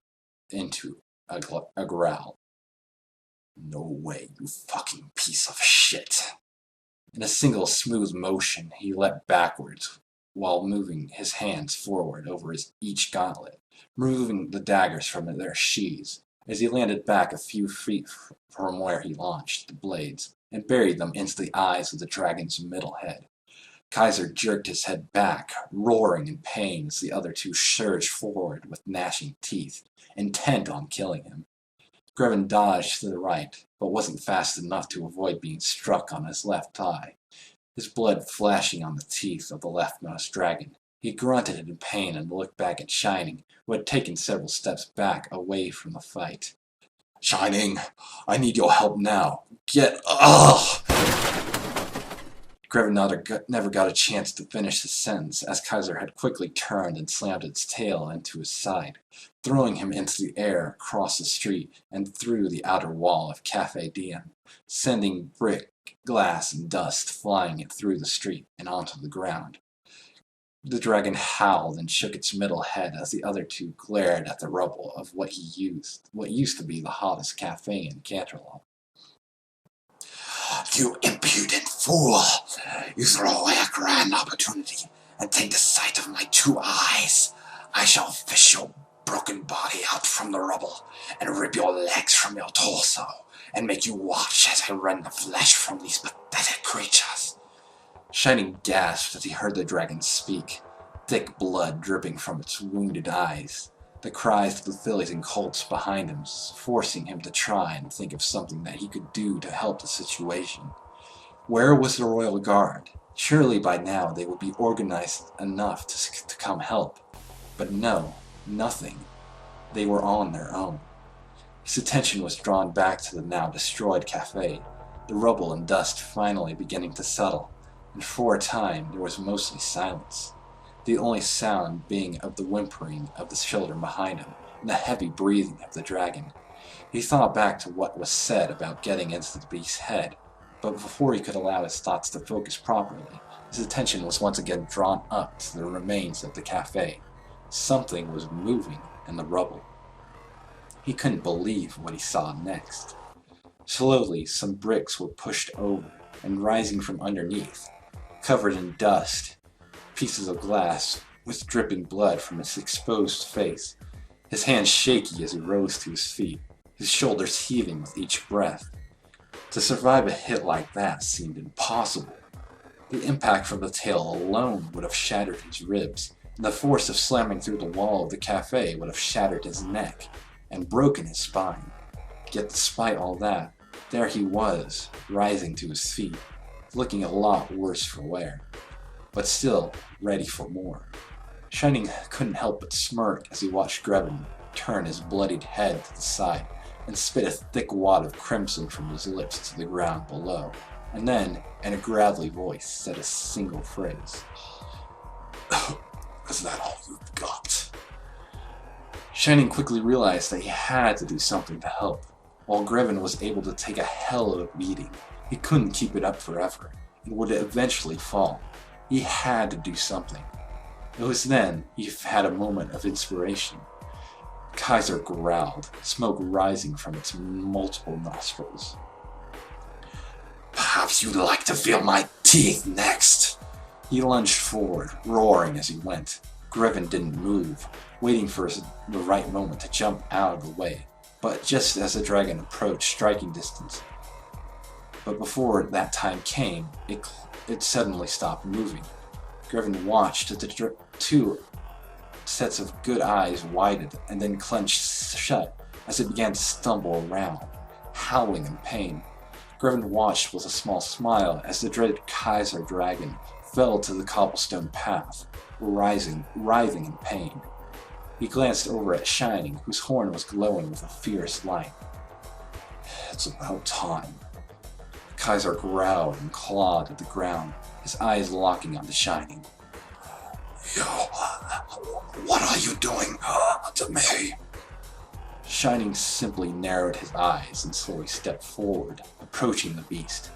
into a growl. "No way, you fucking piece of shit." In a single smooth motion, he leapt backwards while moving his hands forward over each gauntlet, removing the daggers from their sheaths as he landed back a few feet from where he launched the blades and buried them into the eyes of the dragon's middle head. Kaiser jerked his head back, roaring in pain as the other two surged forward with gnashing teeth, intent on killing him. Grevin dodged to the right, but wasn't fast enough to avoid being struck on his left eye, his blood flashing on the teeth of the leftmost dragon. He grunted in pain and looked back at Shining, who had taken several steps back away from the fight. "Shining, I need your help now. Ugh!" Grevin never got a chance to finish his sentence, as Kaiser had quickly turned and slammed its tail into his side, throwing him into the air across the street and through the outer wall of Cafe Diem, sending brick, glass, and dust flying through the street and onto the ground. The dragon howled and shook its middle head as the other two glared at the rubble of what used to be the hottest cafe in Canterlot. "You impudent fool! You throw away a grand opportunity and take the sight of my two eyes. I shall fish your broken body out from the rubble, and rip your legs from your torso, and make you watch as I rend the flesh from these pathetic creatures." Shining gasped as he heard the dragon speak, thick blood dripping from its wounded eyes. The cries of the fillies and colts behind him, forcing him to try and think of something that he could do to help the situation. Where was the royal guard? Surely by now they would be organized enough to come help. But no, nothing. They were on their own. His attention was drawn back to the now destroyed cafe, the rubble and dust finally beginning to settle, and for a time there was mostly silence, the only sound being of the whimpering of the children behind him and the heavy breathing of the dragon. He thought back to what was said about getting into the beast's head, but before he could allow his thoughts to focus properly, his attention was once again drawn up to the remains of the cafe. Something was moving in the rubble. He couldn't believe what he saw next. Slowly, some bricks were pushed over, and rising from underneath, covered in dust, pieces of glass with dripping blood from his exposed face, his hands shaky as he rose to his feet, his shoulders heaving with each breath. To survive a hit like that seemed impossible. The impact from the tail alone would have shattered his ribs, and the force of slamming through the wall of the cafe would have shattered his neck and broken his spine. Yet despite all that, there he was, rising to his feet, looking a lot worse for wear, but still ready for more. Shining couldn't help but smirk as he watched Grevin turn his bloodied head to the side and spit a thick wad of crimson from his lips to the ground below, and then, in a gravelly voice, said a single phrase. "Is that all you've got?" Shining quickly realized that he had to do something to help. While Grevin was able to take a hell of a beating, he couldn't keep it up forever, and would eventually fall. He had to do something. It was then he had a moment of inspiration. Kaiser growled, smoke rising from its multiple nostrils. "Perhaps you'd like to feel my teeth next." He lunged forward, roaring as he went. Grevin didn't move, waiting for the right moment to jump out of the way, but just as the dragon approached striking distance. But before that time came, it suddenly stopped moving. Grevin watched as the two sets of good eyes widened and then clenched shut as it began to stumble around, howling in pain. Grevin watched with a small smile as the dreaded Kaiser dragon fell to the cobblestone path, writhing in pain. He glanced over at Shining, whose horn was glowing with a fierce light. "It's about time." Kaiser growled and clawed at the ground, his eyes locking onto Shining. "You, what are you doing to me?" Shining simply narrowed his eyes and slowly stepped forward, approaching the beast.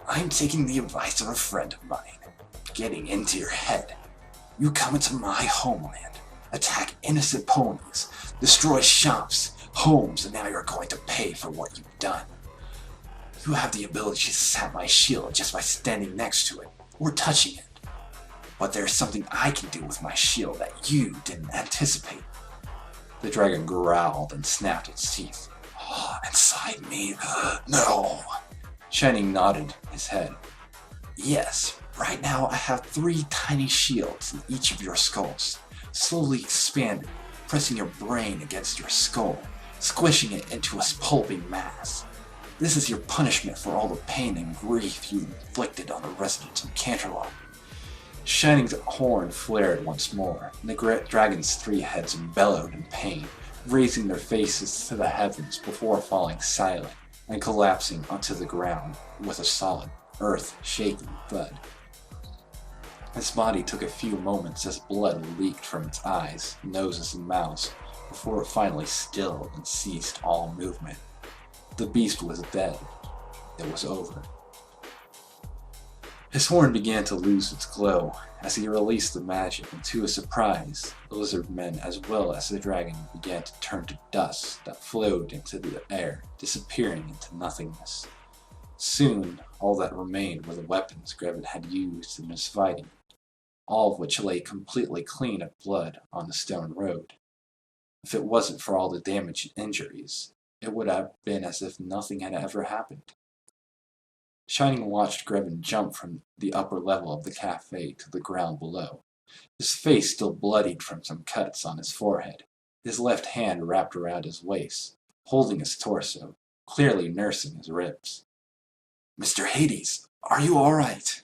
"I'm taking the advice of a friend of mine, getting into your head. You come into my homeland, attack innocent ponies, destroy shops, homes, and now you're going to pay for what you've done. You have the ability to sap my shield just by standing next to it, or touching it. But there's something I can do with my shield that you didn't anticipate." The dragon growled and snapped its teeth. "Inside me? No." Shining nodded his head. "Yes, right now I have 3 tiny shields in each of your skulls, slowly expanded, pressing your brain against your skull, squishing it into a pulping mass. This is your punishment for all the pain and grief you inflicted on the residents of Canterlot." Shining's horn flared once more, and the dragon's 3 heads bellowed in pain, raising their faces to the heavens before falling silent and collapsing onto the ground with a solid, earth-shaking thud. His body took a few moments as blood leaked from its eyes, noses, and mouths, before it finally stilled and ceased all movement. The beast was dead. It was over. His horn began to lose its glow as he released the magic, and to his surprise, the lizard men as well as the dragon began to turn to dust that flowed into the air, disappearing into nothingness. Soon, all that remained were the weapons Grevin had used in his fighting. all of which lay completely clean of blood on the stone road. If it wasn't for all the damage and injuries, it would have been as if nothing had ever happened. Shining watched Grevin jump from the upper level of the cafe to the ground below. His face still bloodied from some cuts on his forehead, his left hand wrapped around his waist, holding his torso, clearly nursing his ribs. "Mr. Hades, are you all right?"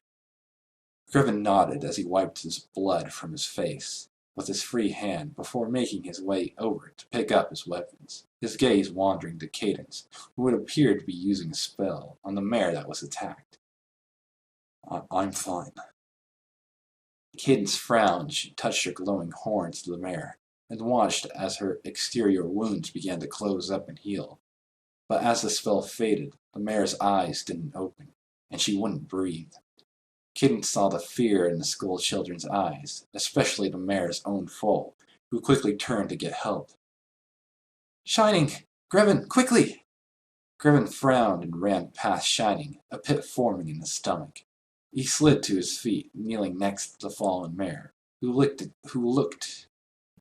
Grevin nodded as he wiped his blood from his face with his free hand before making his way over to pick up his weapons, his gaze wandering to Cadence, who would appear to be using a spell on the mare that was attacked. I'm fine." Cadence frowned as she touched her glowing horns to the mare, and watched as her exterior wounds began to close up and heal. But as the spell faded, the mare's eyes didn't open, and she wouldn't breathe. Cadence saw the fear in the school children's eyes, especially the mare's own foal, who quickly turned to get help. "Shining! Grevin, quickly!" Grevin frowned and ran past Shining, a pit forming in his stomach. He slid to his feet, kneeling next to the fallen mare, who looked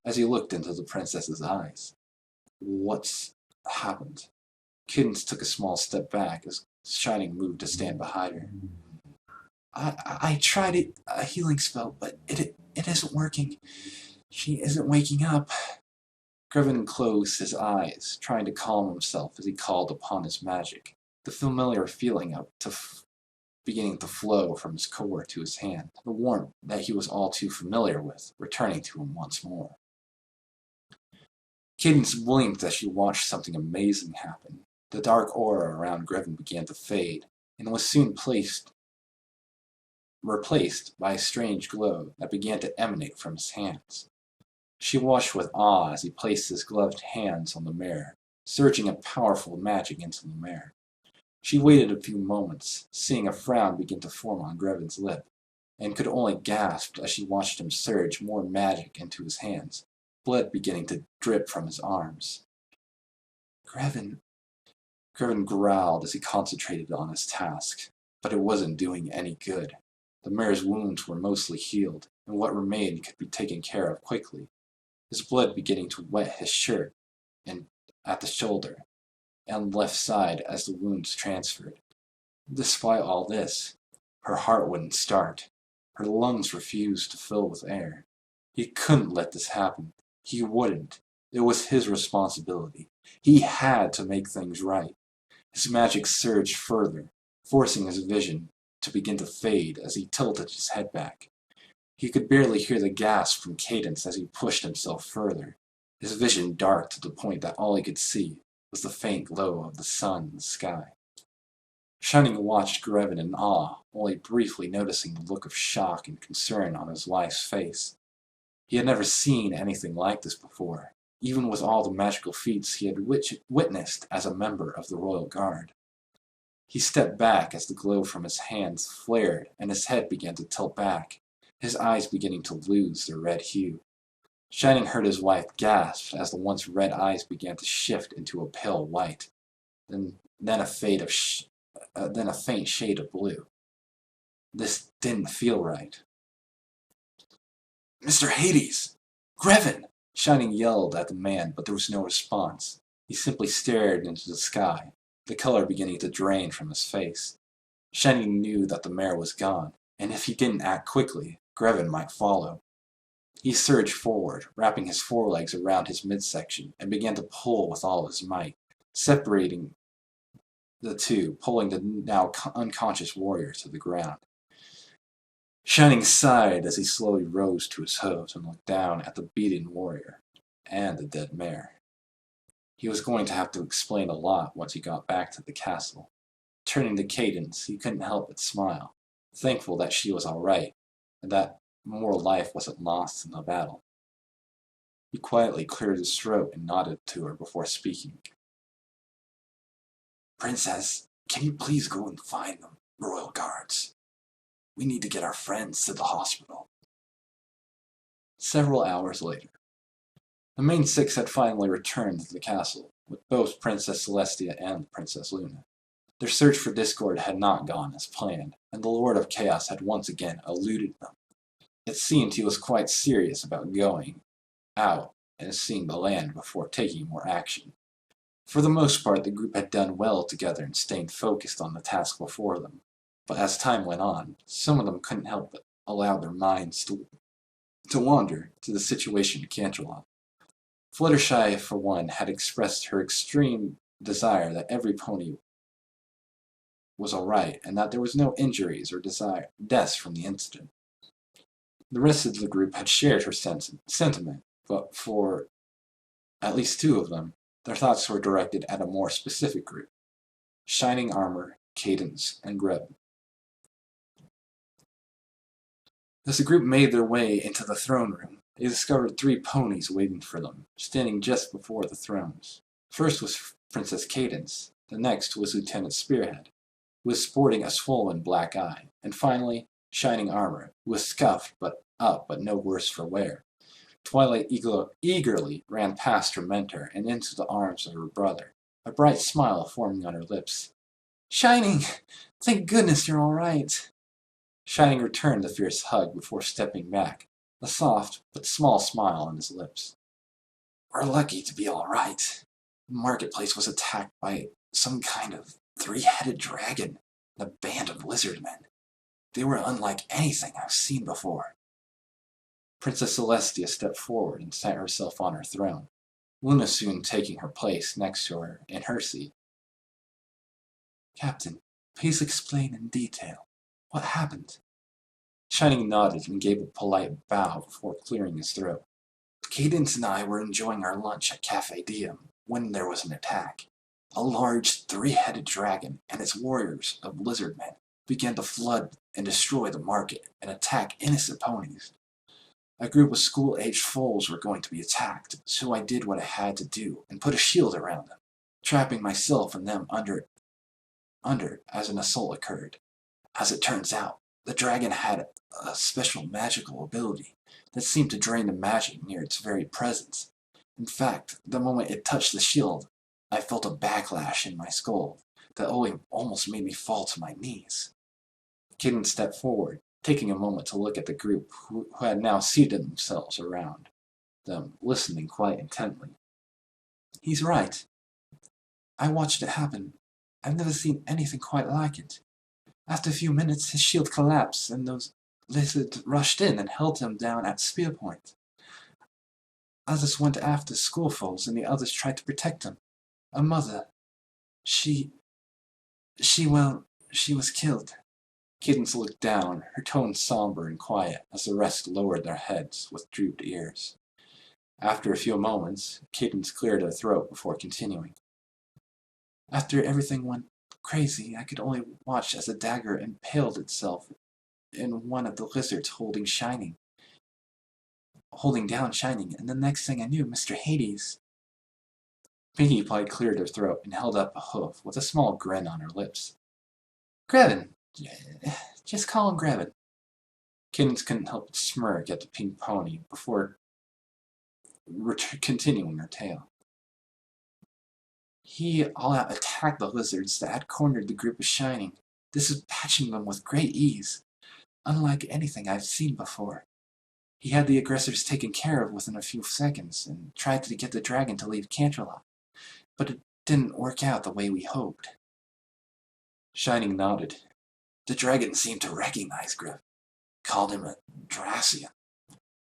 as he looked into the princess's eyes. "What's happened?" Cadence took a small step back as Shining moved to stand behind her. I tried a healing spell, but it isn't working. She isn't waking up." Grevin closed his eyes, trying to calm himself as he called upon his magic, the familiar feeling beginning to flow from his core to his hand, the warmth that he was all too familiar with, returning to him once more. Cadence blinked as she watched something amazing happen. The dark aura around Grevin began to fade, and was soon replaced by a strange glow that began to emanate from his hands. She watched with awe as he placed his gloved hands on the mare, surging a powerful magic into the mare. She waited a few moments, seeing a frown begin to form on Grevin's lip, and could only gasp as she watched him surge more magic into his hands, blood beginning to drip from his arms. Grevin growled as he concentrated on his task, but it wasn't doing any good. The mare's wounds were mostly healed, and what remained could be taken care of quickly, his blood beginning to wet his shirt and at the shoulder and left side as the wounds transferred. Despite all this, her heart wouldn't start. Her lungs refused to fill with air. He couldn't let this happen. He wouldn't. It was his responsibility. He had to make things right. His magic surged further, forcing his vision to begin to fade as he tilted his head back. He could barely hear the gasp from Cadence as he pushed himself further. His vision dark to the point that all he could see was the faint glow of the sun in the sky. Shining watched Grevin in awe, only briefly noticing the look of shock and concern on his wife's face. He had never seen anything like this before, even with all the magical feats he had witnessed as a member of the Royal Guard. He stepped back as the glow from his hands flared and his head began to tilt back, his eyes beginning to lose their red hue. Shining heard his wife gasp as the once red eyes began to shift into a pale white, then a faint shade of blue. This didn't feel right. "Mr. Hades! Grevin!" Shining yelled at the man, but there was no response. He simply stared into the sky, the color beginning to drain from his face. Shining knew that the mare was gone, and if he didn't act quickly, Grevin might follow. He surged forward, wrapping his forelegs around his midsection, and began to pull with all his might, separating the two, pulling the now unconscious warrior to the ground. Shining sighed as he slowly rose to his hooves and looked down at the beaten warrior and the dead mare. He was going to have to explain a lot once he got back to the castle. Turning to Cadence, he couldn't help but smile, thankful that she was all right, and that more life wasn't lost in the battle. He quietly cleared his throat and nodded to her before speaking. "Princess, can you please go and find the royal guards? We need to get our friends to the hospital." Several hours later, the main six had finally returned to the castle, with both Princess Celestia and Princess Luna. Their search for Discord had not gone as planned, and the Lord of Chaos had once again eluded them. It seemed he was quite serious about going out and seeing the land before taking more action. For the most part, the group had done well together in staying focused on the task before them, but as time went on, some of them couldn't help but allow their minds to wander to the situation in Canterlot. Fluttershy, for one, had expressed her extreme desire that every pony was all right and that there was no injuries or deaths from the incident. The rest of the group had shared her sentiment, but for at least two of them, their thoughts were directed at a more specific group: Shining Armor, Cadence, and Greb. As the group made their way into the throne room, they discovered 3 ponies waiting for them, standing just before the thrones. First was Princess Cadence, the next was Lieutenant Spearhead, who was sporting a swollen black eye, and finally, Shining Armor, who was scuffed but no worse for wear. Twilight eagerly ran past her mentor and into the arms of her brother, a bright smile forming on her lips. "Shining! Thank goodness you're all right!" Shining returned the fierce hug before stepping back, a soft but small smile on his lips. "We're lucky to be all right. The marketplace was attacked by some kind of 3-headed dragon and a band of lizard men. They were unlike anything I've seen before." Princess Celestia stepped forward and sat herself on her throne, Luna soon taking her place next to her in her seat. "Captain, please explain in detail. What happened?" Shining nodded and gave a polite bow before clearing his throat. "Cadence and I were enjoying our lunch at Cafe Diem when there was an attack. A large 3-headed dragon and its warriors of lizard men began to flood and destroy the market and attack innocent ponies. A group of school-aged foals were going to be attacked, so I did what I had to do and put a shield around them, trapping myself and them under as an assault occurred. As it turns out, the dragon had a special magical ability that seemed to drain the magic near its very presence. In fact, the moment it touched the shield, I felt a backlash in my skull that almost made me fall to my knees." Cadence stepped forward, taking a moment to look at the group who had now seated themselves around them, listening quite intently. "He's right. I watched it happen. I've never seen anything quite like it. After a few minutes, his shield collapsed, and those lizards rushed in and held him down at spear point. Others went after school foals, and the others tried to protect him. A mother, she was killed." Cadence looked down, her tone somber and quiet, as the rest lowered their heads with drooped ears. After a few moments, Cadence cleared her throat before continuing. "After everything went crazy, I could only watch as a dagger impaled itself in one of the lizards holding down Shining, and the next thing I knew, Mr. Hades—" Pinkie Pie cleared her throat and held up a hoof with a small grin on her lips. "Grevin. Just call him Grevin." Cadence couldn't help but smirk at the pink pony before continuing her tale. "He all out attacked the lizards that had cornered the group of Shining, dispatching them with great ease, unlike anything I've seen before. He had the aggressors taken care of within a few seconds, and tried to get the dragon to leave Canterlot, but it didn't work out the way we hoped." Shining nodded. "The dragon seemed to recognize Griff, called him a Dracian.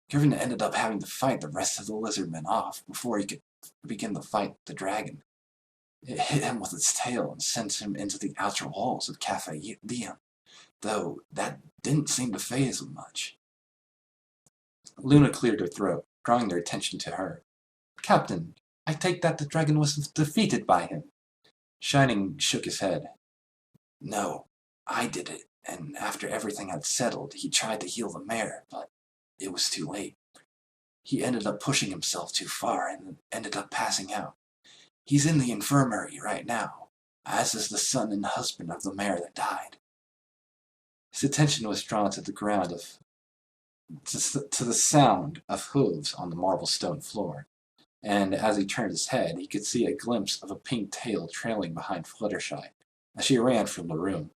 Griffin ended up having to fight the rest of the lizardmen off before he could begin to fight the dragon. It hit him with its tail and sent him into the outer walls of Cafe Diem, though that didn't seem to faze him much." Luna cleared her throat, drawing their attention to her. "Captain, I take that the dragon was defeated by him." Shining shook his head. "No, I did it, and after everything had settled, he tried to heal the mare, but it was too late. He ended up pushing himself too far and ended up passing out. He's in the infirmary right now, as is the son and husband of the mare that died." His attention was drawn to the ground to the sound of hooves on the marble stone floor, and as he turned his head, he could see a glimpse of a pink tail trailing behind Fluttershy as she ran from the room.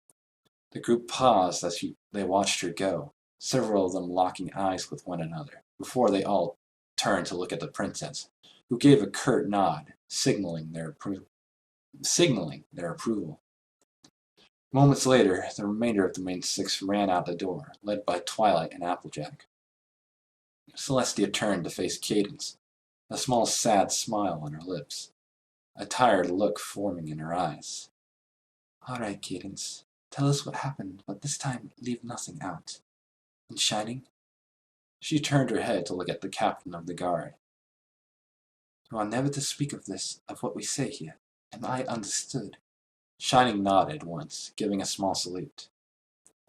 The group paused as they watched her go, several of them locking eyes with one another, before they all turned to look at the princess, who gave a curt nod, signaling their approval. Moments later, the remainder of the main six ran out the door, led by Twilight and Applejack. Celestia turned to face Cadence, a small sad smile on her lips, a tired look forming in her eyes. "All right, Cadence, tell us what happened, but this time leave nothing out. And Shining?" She turned her head to look at the captain of the guard. "You are never to speak of what we say here. Am I understood?" Shining nodded once, giving a small salute.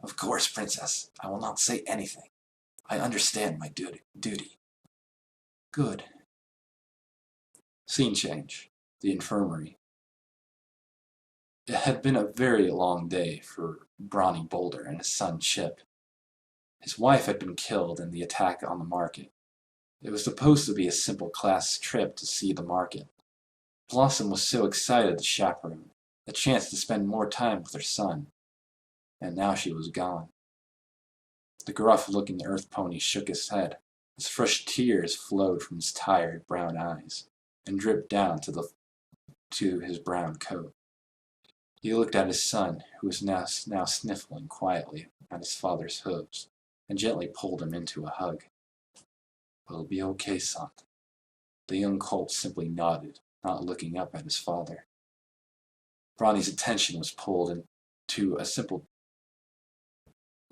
"Of course, Princess. I will not say anything. I understand my duty." "Good." Scene change. The infirmary. It had been a very long day for Brawny Boulder and his son Chip. His wife had been killed in the attack on the market. It was supposed to be a simple class trip to see the market. Blossom was so excited to chaperone, a chance to spend more time with her son. And now she was gone. The gruff-looking earth pony shook his head, as fresh tears flowed from his tired brown eyes, and dripped down to his brown coat. He looked at his son, who was now sniffling quietly at his father's hooves, and gently pulled him into a hug. "It'll be okay, son." The young colt simply nodded, not looking up at his father. Brawny's attention was pulled into a simple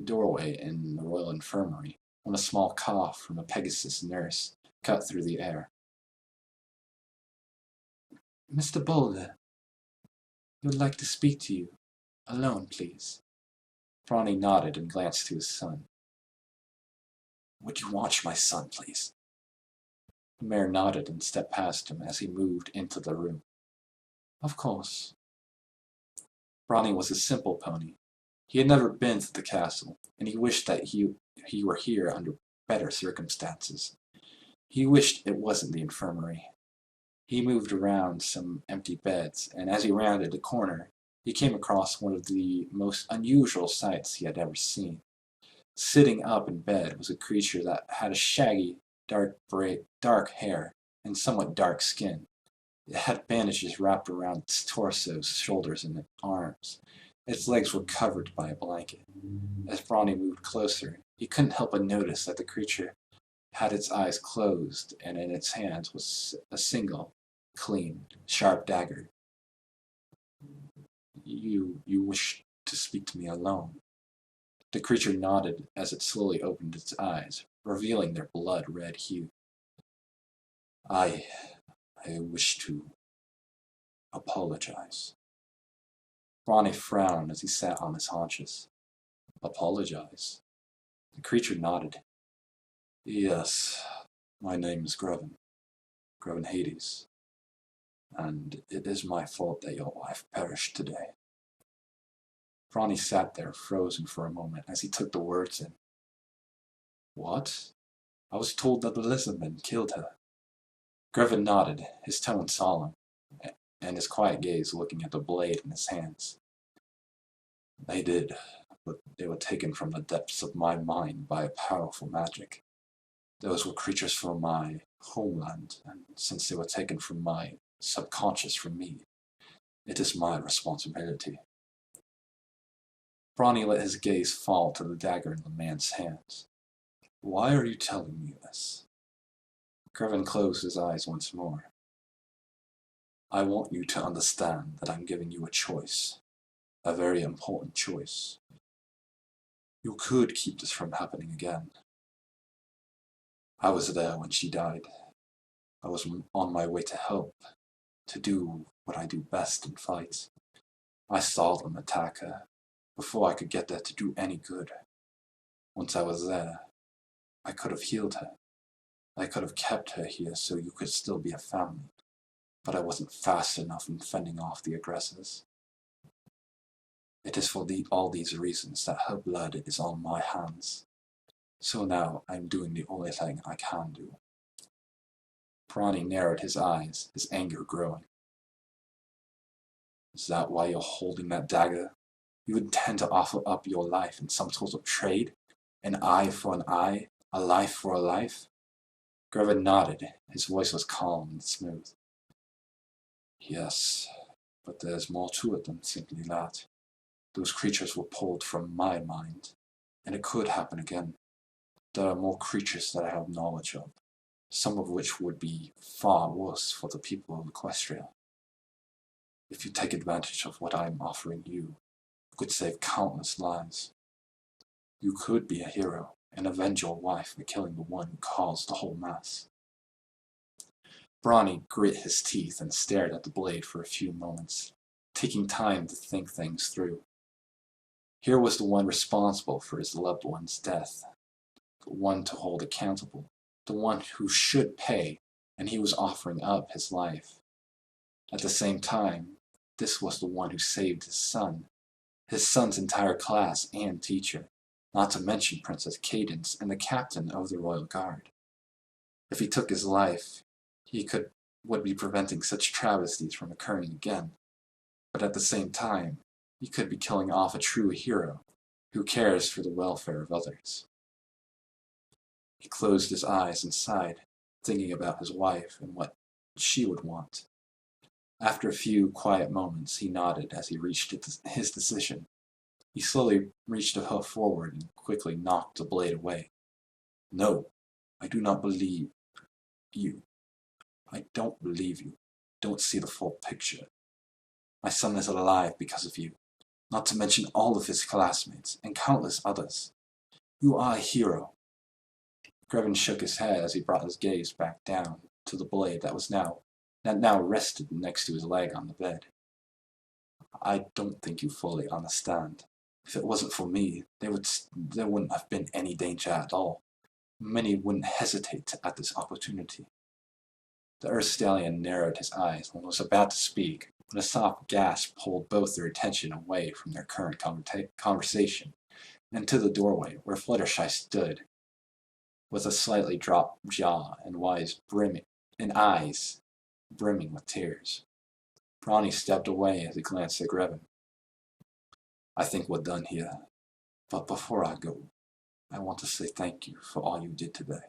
doorway in the royal infirmary, when a small cough from a Pegasus nurse cut through the air. "Mr. Boulder, he would like to speak to you. Alone, please." Brawny nodded and glanced to his son. "Would you watch my son, please?" The mare nodded and stepped past him as he moved into the room. "Of course." Brawny was a simple pony. He had never been to the castle, and he wished that he were here under better circumstances. He wished it wasn't the infirmary. He moved around some empty beds, and as he rounded a corner, he came across one of the most unusual sights he had ever seen. Sitting up in bed was a creature that had a shaggy, dark hair and somewhat dark skin. It had bandages wrapped around its torso, shoulders, and arms. Its legs were covered by a blanket. As Brawny moved closer, he couldn't help but notice that the creature had its eyes closed, and in its hands was a single, clean, sharp dagger. You wish to speak to me alone?" The creature nodded as it slowly opened its eyes, revealing their blood-red hue. I wish to apologize." Brawny frowned as he sat on his haunches. "Apologize?" The creature nodded. "Yes, my name is Greven Hades, and it is my fault that your wife perished today." Brawny sat there, frozen for a moment, as he took the words in. "What? I was told that the lizardmen killed her." Greven nodded, his tone solemn, and his quiet gaze looking at the blade in his hands. "They did, but they were taken from the depths of my mind by a powerful magic. Those were creatures from my homeland, and since they were taken from my subconscious from me, it is my responsibility." Brawny let his gaze fall to the dagger in the man's hands. "Why are you telling me this?" Greven closed his eyes once more. "I want you to understand that I'm giving you a choice, a very important choice. You could keep this from happening again. I was there when she died. I was on my way to help, to do what I do best in fights. I saw them attack her, before I could get there to do any good. Once I was there, I could have healed her. I could have kept her here so you could still be a family, but I wasn't fast enough in fending off the aggressors. It is for all these reasons that her blood is on my hands. So now I'm doing the only thing I can do." Brawny narrowed his eyes, his anger growing. "Is that why you're holding that dagger? You intend to offer up your life in some sort of trade? An eye for an eye, a life for a life? Grevin nodded. His voice was calm and smooth. Yes, but there's more to it than simply that. Those creatures were pulled from my mind, and it could happen again. There are more creatures that I have knowledge of, some of which would be far worse for the people of Equestria. If you take advantage of what I am offering you, you could save countless lives. You could be a hero and avenge your wife by killing the one who caused the whole mess. Brawny grit his teeth and stared at the blade for a few moments, taking time to think things through. Here was the one responsible for his loved one's death, the one to hold accountable, the one who should pay, and he was offering up his life. At the same time, this was the one who saved his son's entire class and teacher, not to mention Princess Cadence and the captain of the Royal Guard. If he took his life, he would be preventing such travesties from occurring again, but at the same time, he could be killing off a true hero who cares for the welfare of others. He closed his eyes and sighed, thinking about his wife and what she would want. After a few quiet moments, he nodded as he reached his decision. He slowly reached a hoof forward and quickly knocked the blade away. No, I do not believe you. I don't believe you. Don't see the full picture. My son is alive because of you, not to mention all of his classmates and countless others. You are a hero. Grevin shook his head as he brought his gaze back down to the blade that now rested next to his leg on the bed. I don't think you fully understand. If it wasn't for me, there wouldn't have been any danger at all. Many wouldn't hesitate at this opportunity. The Earth Stallion narrowed his eyes and was about to speak, when a soft gasp pulled both their attention away from their current conversation and to the doorway where Fluttershy stood, with a slightly dropped jaw and eyes brimming with tears. Brawny stepped away as he glanced at Grevin. I think we're done here, but before I go, I want to say thank you for all you did today.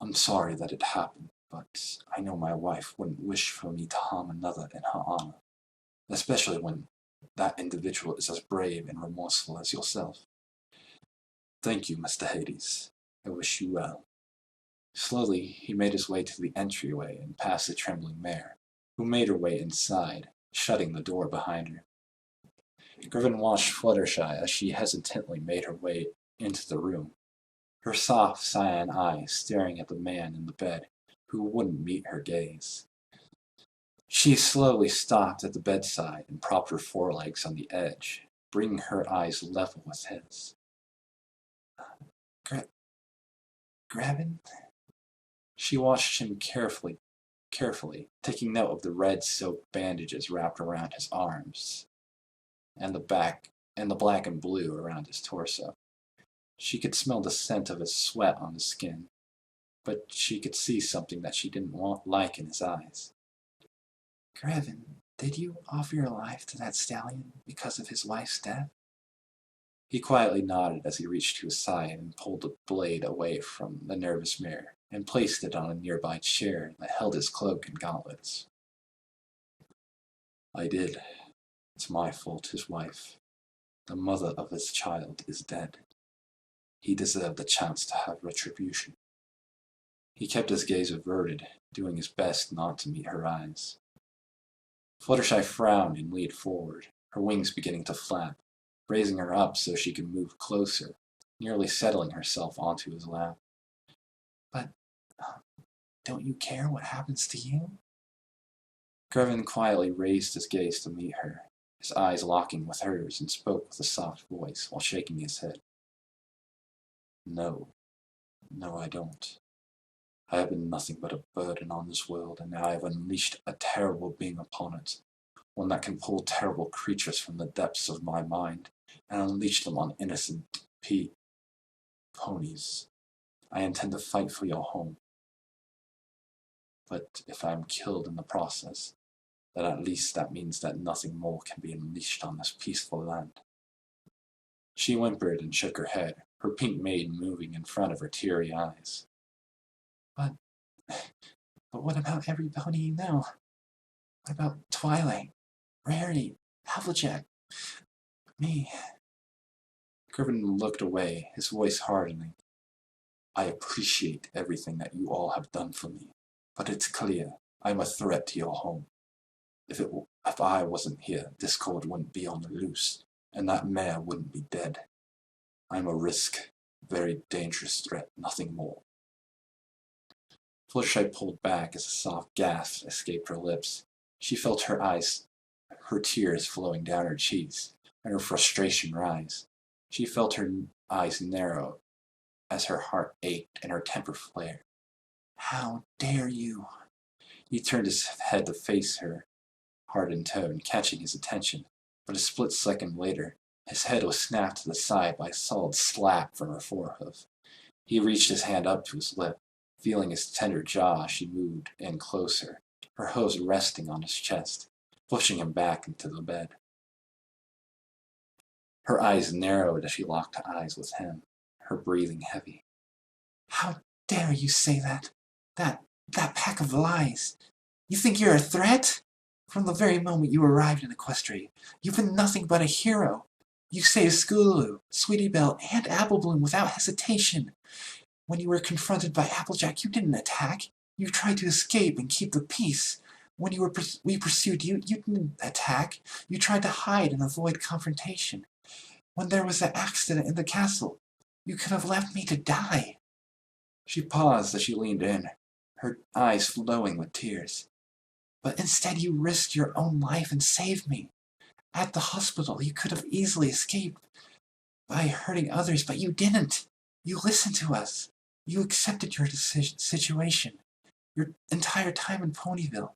I'm sorry that it happened, but I know my wife wouldn't wish for me to harm another in her honor, especially when that individual is as brave and remorseful as yourself. Thank you, Mr. Hades. I wish you well. Slowly, he made his way to the entryway and past the trembling mare, who made her way inside, shutting the door behind her. Grevin watched Fluttershy as she hesitantly made her way into the room, her soft cyan eyes staring at the man in the bed who wouldn't meet her gaze. She slowly stopped at the bedside and propped her forelegs on the edge, bringing her eyes level with his. Grevin? She watched him carefully, taking note of the red silk bandages wrapped around his arms, and the black and blue around his torso. She could smell the scent of his sweat on his skin, but she could see something that she didn't like in his eyes. Grevin, did you offer your life to that stallion because of his wife's death? He quietly nodded as he reached to his side and pulled the blade away from the nervous mare and placed it on a nearby chair that held his cloak and gauntlets. I did. It's my fault his wife, the mother of his child, is dead. He deserved the chance to have retribution. He kept his gaze averted, doing his best not to meet her eyes. Fluttershy frowned and leaned forward, her wings beginning to flap, raising her up so she could move closer, nearly settling herself onto his lap. But don't you care what happens to you? Grevin quietly raised his gaze to meet her, his eyes locking with hers, and spoke with a soft voice while shaking his head. No, I don't. I have been nothing but a burden on this world, and now I have unleashed a terrible being upon it, one that can pull terrible creatures from the depths of my mind and unleash them on innocent ponies. I intend to fight for your home. But if I am killed in the process, then at least that means that nothing more can be unleashed on this peaceful land. She whimpered and shook her head, her pink mane moving in front of her teary eyes. But what about every pony you know? What about Twilight, Rarity, Applejack, me? Griffin looked away, his voice hardening. I appreciate everything that you all have done for me, but it's clear I'm a threat to your home. If I wasn't here, Discord wouldn't be on the loose, and that mare wouldn't be dead. I'm a risk, very dangerous threat, nothing more. Fluttershy pulled back as a soft gasp escaped her lips. She felt her tears flowing down her cheeks, and her frustration rise. She felt her eyes narrow as her heart ached and her temper flared. How dare you? He turned his head to face her, hardened tone, catching his attention, but a split second later, his head was snapped to the side by a solid slap from her forehoof. He reached his hand up to his lip, feeling his tender jaw. She moved in closer, her hooves resting on his chest, pushing him back into the bed. Her eyes narrowed as she locked eyes with him, her breathing heavy. How dare you say that? That pack of lies. You think you're a threat? From the very moment you arrived in Equestria, you've been nothing but a hero. You saved Scootaloo, Sweetie Belle, and Apple Bloom without hesitation. When you were confronted by Applejack, you didn't attack. You tried to escape and keep the peace. When we pursued you, you didn't attack. You tried to hide and avoid confrontation. When there was that accident in the castle, you could have left me to die. She paused as she leaned in, her eyes flowing with tears. But instead you risked your own life and saved me. At the hospital, you could have easily escaped by hurting others, but you didn't. You listened to us. You accepted your situation. Your entire time in Ponyville,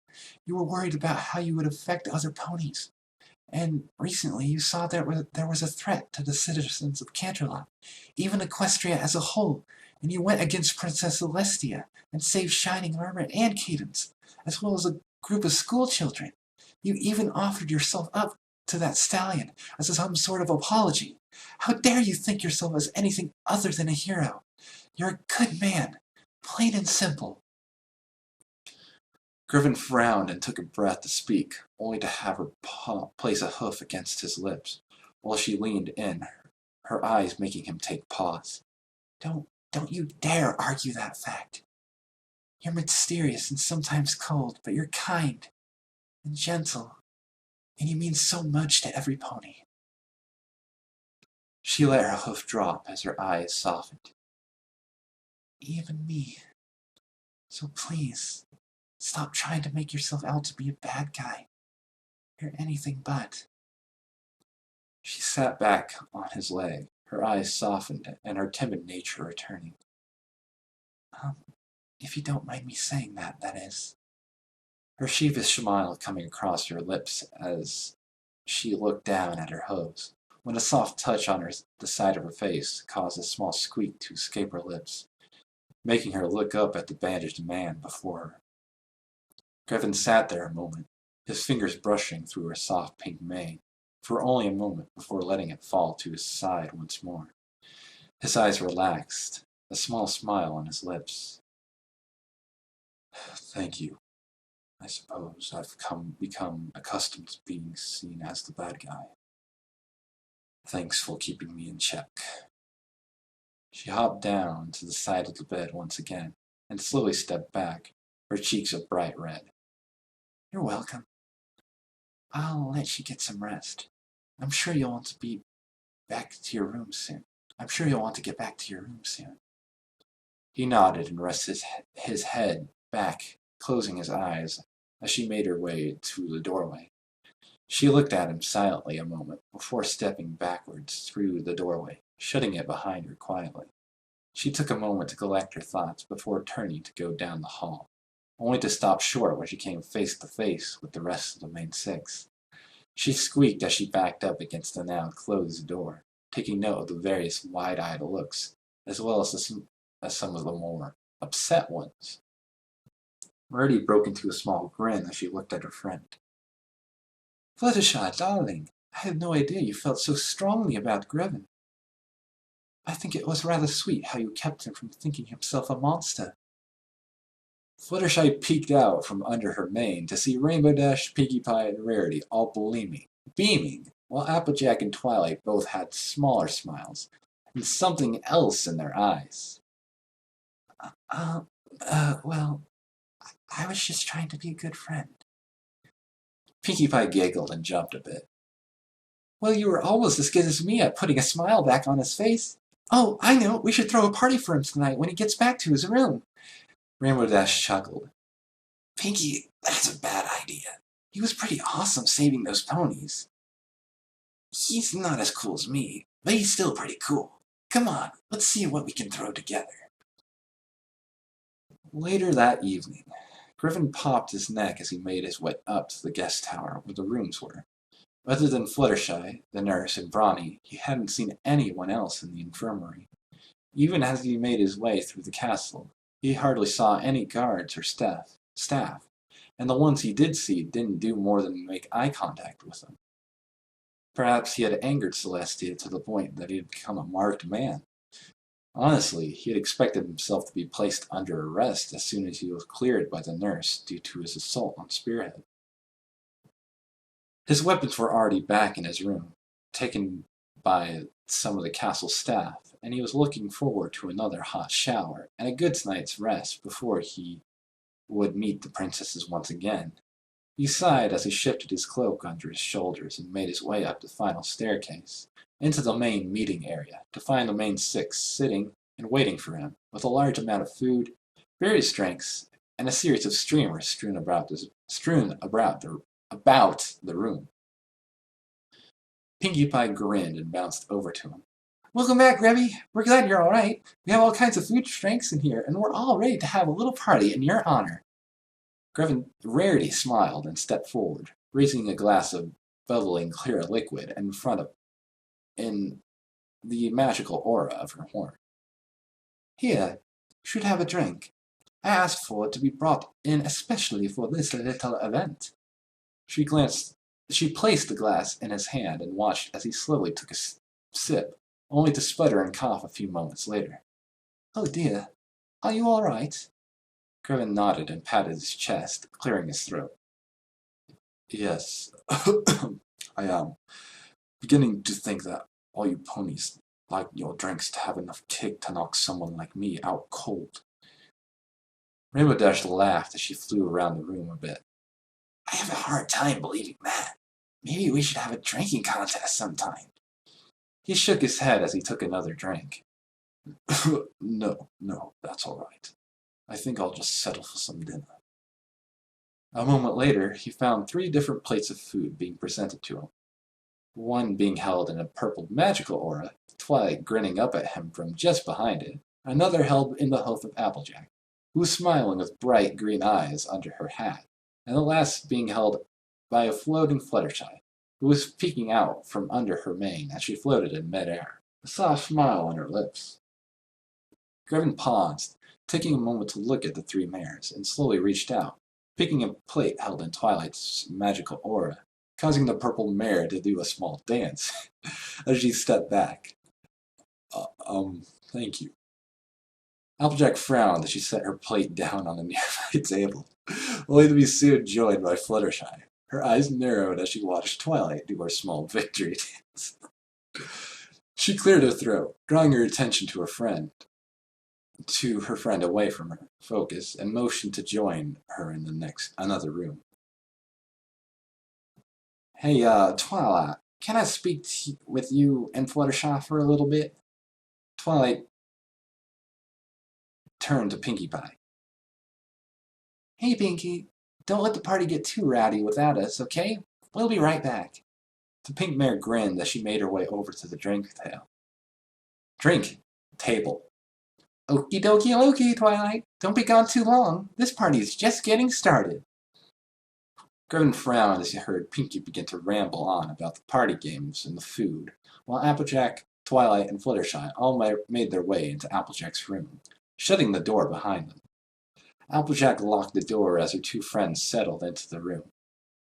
you were worried about how you would affect other ponies. And recently you saw there was a threat to the citizens of Canterlot, even Equestria as a whole, and you went against Princess Celestia and saved Shining Armor and Cadence, as well as a group of school children. You even offered yourself up to that stallion as some sort of apology. How dare you think yourself as anything other than a hero? You're a good man, plain and simple. Griffin frowned and took a breath to speak, only to have her place a hoof against his lips, while she leaned in, her eyes making him take pause. Don't you dare argue that fact. You're mysterious and sometimes cold, but you're kind and gentle, and you mean so much to every pony. She let her hoof drop as her eyes softened. Even me. So please, stop trying to make yourself out to be a bad guy. You're anything but. She sat back on his leg, her eyes softened and her timid nature returning. If you don't mind me saying that is. Her sheepish smile coming across her lips as she looked down at her hooves, when a soft touch on the side of her face caused a small squeak to escape her lips, making her look up at the bandaged man before her. Griffin sat there a moment, his fingers brushing through her soft pink mane, for only a moment before letting it fall to his side once more. His eyes relaxed, a small smile on his lips. Thank you. I suppose I've become accustomed to being seen as the bad guy. Thanks for keeping me in check. She hopped down to the side of the bed once again, and slowly stepped back, her cheeks a bright red. You're welcome. I'll let you get some rest. I'm sure you'll want to be back to your room soon. Get back to your room soon. He nodded and rested his head back, closing his eyes as she made her way to the doorway. She looked at him silently a moment before stepping backwards through the doorway, shutting it behind her quietly. She took a moment to collect her thoughts before turning to go down the hall, only to stop short when she came face to face with the rest of the main six. She squeaked as she backed up against the now closed door, taking note of the various wide-eyed looks, as well as some of the more upset ones. Rarity broke into a small grin as she looked at her friend. Fluttershy, darling, I had no idea you felt so strongly about Griffin. I think it was rather sweet how you kept him from thinking himself a monster. Fluttershy peeked out from under her mane to see Rainbow Dash, Pinkie Pie, and Rarity all beaming, while Applejack and Twilight both had smaller smiles, and something else in their eyes. Well, I was just trying to be a good friend. Pinkie Pie giggled and jumped a bit. Well, you were almost as good as me at putting a smile back on his face. Oh, I know, we should throw a party for him tonight when he gets back to his room. Rainbow Dash chuckled. Pinkie, that's a bad idea. He was pretty awesome saving those ponies. He's not as cool as me, but he's still pretty cool. Come on, let's see what we can throw together. Later that evening, Griffin popped his neck as he made his way up to the guest tower where the rooms were. Other than Fluttershy, the nurse, and Brawny, he hadn't seen anyone else in the infirmary. Even as he made his way through the castle, he hardly saw any guards or staff, and the ones he did see didn't do more than make eye contact with him. Perhaps he had angered Celestia to the point that he had become a marked man. Honestly, he had expected himself to be placed under arrest as soon as he was cleared by the nurse due to his assault on Spearhead. His weapons were already back in his room, taken by some of the castle staff, and he was looking forward to another hot shower and a good night's rest before he would meet the princesses once again. He sighed as he shifted his cloak under his shoulders and made his way up the final staircase, into the main meeting area, to find the main six sitting and waiting for him, with a large amount of food, various drinks, and a series of streamers strewn about the room. Pinkie Pie grinned and bounced over to him. Welcome back, Rebby. We're glad you're all right. We have all kinds of food drinks in here, and we're all ready to have a little party in your honor. Rarity smiled and stepped forward, raising a glass of bubbling clear liquid in the magical aura of her horn. Here, you should have a drink. I asked for it to be brought in especially for this little event. She placed the glass in his hand and watched as he slowly took a sip, only to sputter and cough a few moments later. Oh dear, are you all right? Griffin nodded and patted his chest, clearing his throat. Yes, I am beginning to think that all you ponies like your drinks to have enough kick to knock someone like me out cold. Rainbow Dash laughed as she flew around the room a bit. I have a hard time believing that. Maybe we should have a drinking contest sometime. He shook his head as he took another drink. No, that's all right. I think I'll just settle for some dinner. A moment later, he found 3 different plates of food being presented to him. One being held in a purple magical aura, Twilight grinning up at him from just behind it, another held in the host of Applejack, who was smiling with bright green eyes under her hat, and the last being held by a floating Fluttershy, who was peeking out from under her mane as she floated in midair, a soft smile on her lips. Griffin paused, taking a moment to look at the 3 mares, and slowly reached out, picking a plate held in Twilight's magical aura, causing the purple mare to do a small dance as she stepped back. Thank you. Applejack frowned as she set her plate down on a nearby table, only to be soon joined by Fluttershy. Her eyes narrowed as she watched Twilight do her small victory dance. She cleared her throat, drawing her attention to her friend away from her focus, and motioned to join her in another room. Hey, Twilight, can I speak with you and Fluttershy for a little bit? Twilight turned to Pinkie Pie. Hey, Pinkie, don't let the party get too rowdy without us, okay? We'll be right back. The pink mare grinned as she made her way over to the drink table. Okie dokie loki, Twilight. Don't be gone too long. This party's just getting started. Griffin frowned as he heard Pinkie begin to ramble on about the party games and the food, while Applejack, Twilight, and Fluttershy all made their way into Applejack's room, shutting the door behind them. Applejack locked the door as her 2 friends settled into the room.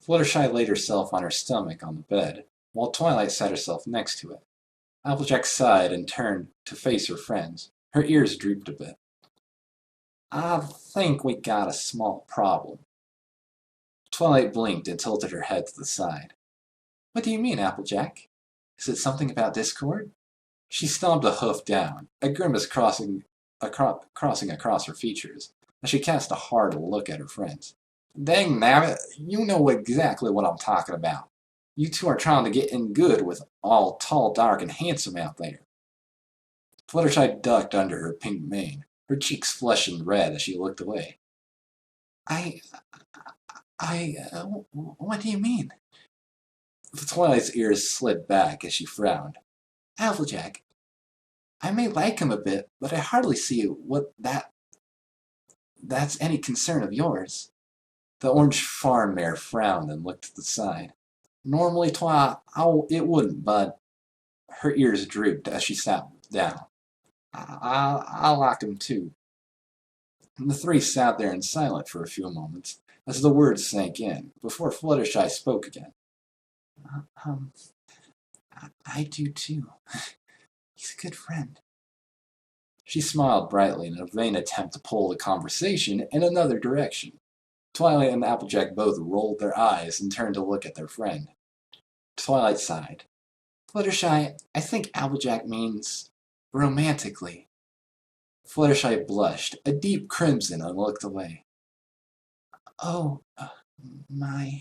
Fluttershy laid herself on her stomach on the bed, while Twilight sat herself next to it. Applejack sighed and turned to face her friends. Her ears drooped a bit. I think we got a small problem. Twilight blinked and tilted her head to the side. What do you mean, Applejack? Is it something about Discord? She stomped a hoof down, a grimace crossing across her features, as she cast a hard look at her friends. Dang nabbit, you know exactly what I'm talking about. You two are trying to get in good with all tall, dark, and handsome out there. Fluttershy ducked under her pink mane, her cheeks flushing red as she looked away. What do you mean? Twilight's ears slid back as she frowned. Applejack, I may like him a bit, but I hardly see what that's any concern of yours. The orange farm mare frowned and looked to the side. Normally, Twilight, it wouldn't, but her ears drooped as she sat down. I like him too. And the three sat there in silence for a few moments as the words sank in, before Fluttershy spoke again. I do too. He's a good friend. She smiled brightly in a vain attempt to pull the conversation in another direction. Twilight and Applejack both rolled their eyes and turned to look at their friend. Twilight sighed. Fluttershy, I think Applejack means romantically. Fluttershy blushed, a deep crimson, and looked away. Oh, my.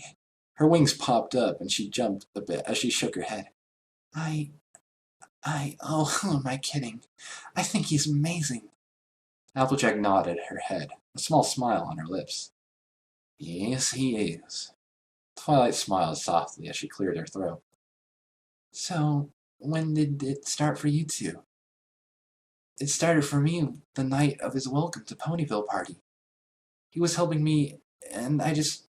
Her wings popped up and she jumped a bit as she shook her head. Oh, who am I kidding? I think he's amazing. Applejack nodded her head, a small smile on her lips. Yes, he is. Twilight smiled softly as she cleared her throat. So, when did it start for you two? It started for me the night of his welcome to Ponyville party. He was helping me, and I just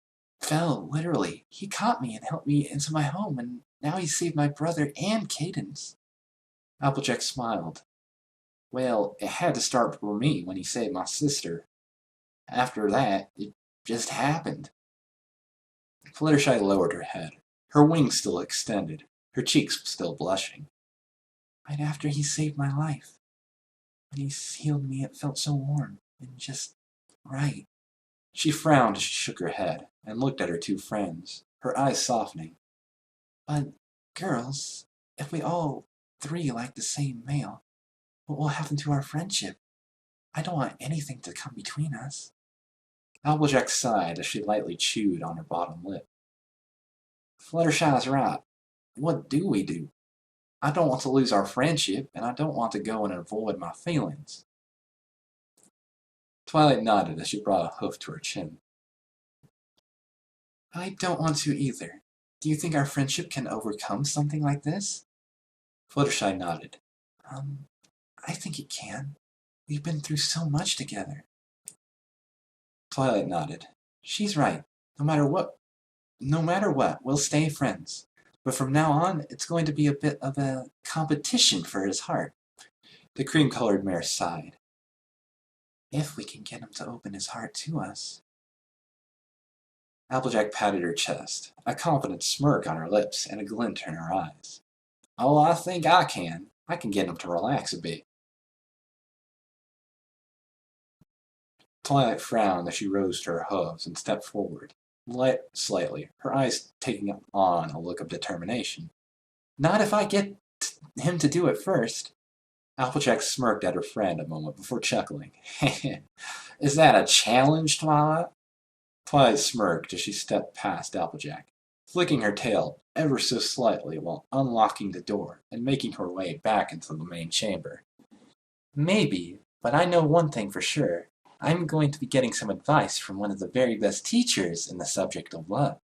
fell, literally. He caught me and helped me into my home, and now he saved my brother and Cadence. Applejack smiled. Well, it had to start for me when he saved my sister. After that, it just happened. Fluttershy lowered her head, her wings still extended, her cheeks still blushing. Right after he saved my life. When he healed me, it felt so warm and just right. She frowned as she shook her head and looked at her two friends, her eyes softening. But, girls, if we all three like the same male, what will happen to our friendship? I don't want anything to come between us. Applejack sighed as she lightly chewed on her bottom lip. Fluttershy's right. What do we do? I don't want to lose our friendship, and I don't want to go and avoid my feelings. Twilight nodded as she brought a hoof to her chin. I don't want to either. Do you think our friendship can overcome something like this? Fluttershy nodded. I think it can. We've been through so much together. Twilight nodded. She's right. No matter what, we'll stay friends. But from now on, it's going to be a bit of a competition for his heart. The cream-colored mare sighed. If we can get him to open his heart to us. Applejack patted her chest, a confident smirk on her lips and a glint in her eyes. Oh, I think I can. I can get him to relax a bit. Twilight frowned as she rose to her hooves and stepped forward, slightly, her eyes taking on a look of determination. Not if I get him to do it first. Applejack smirked at her friend a moment before chuckling. Is that a challenge, Twilight? Twilight smirked as she stepped past Applejack, flicking her tail ever so slightly while unlocking the door and making her way back into the main chamber. Maybe, but I know one thing for sure. I'm going to be getting some advice from one of the very best teachers in the subject of love.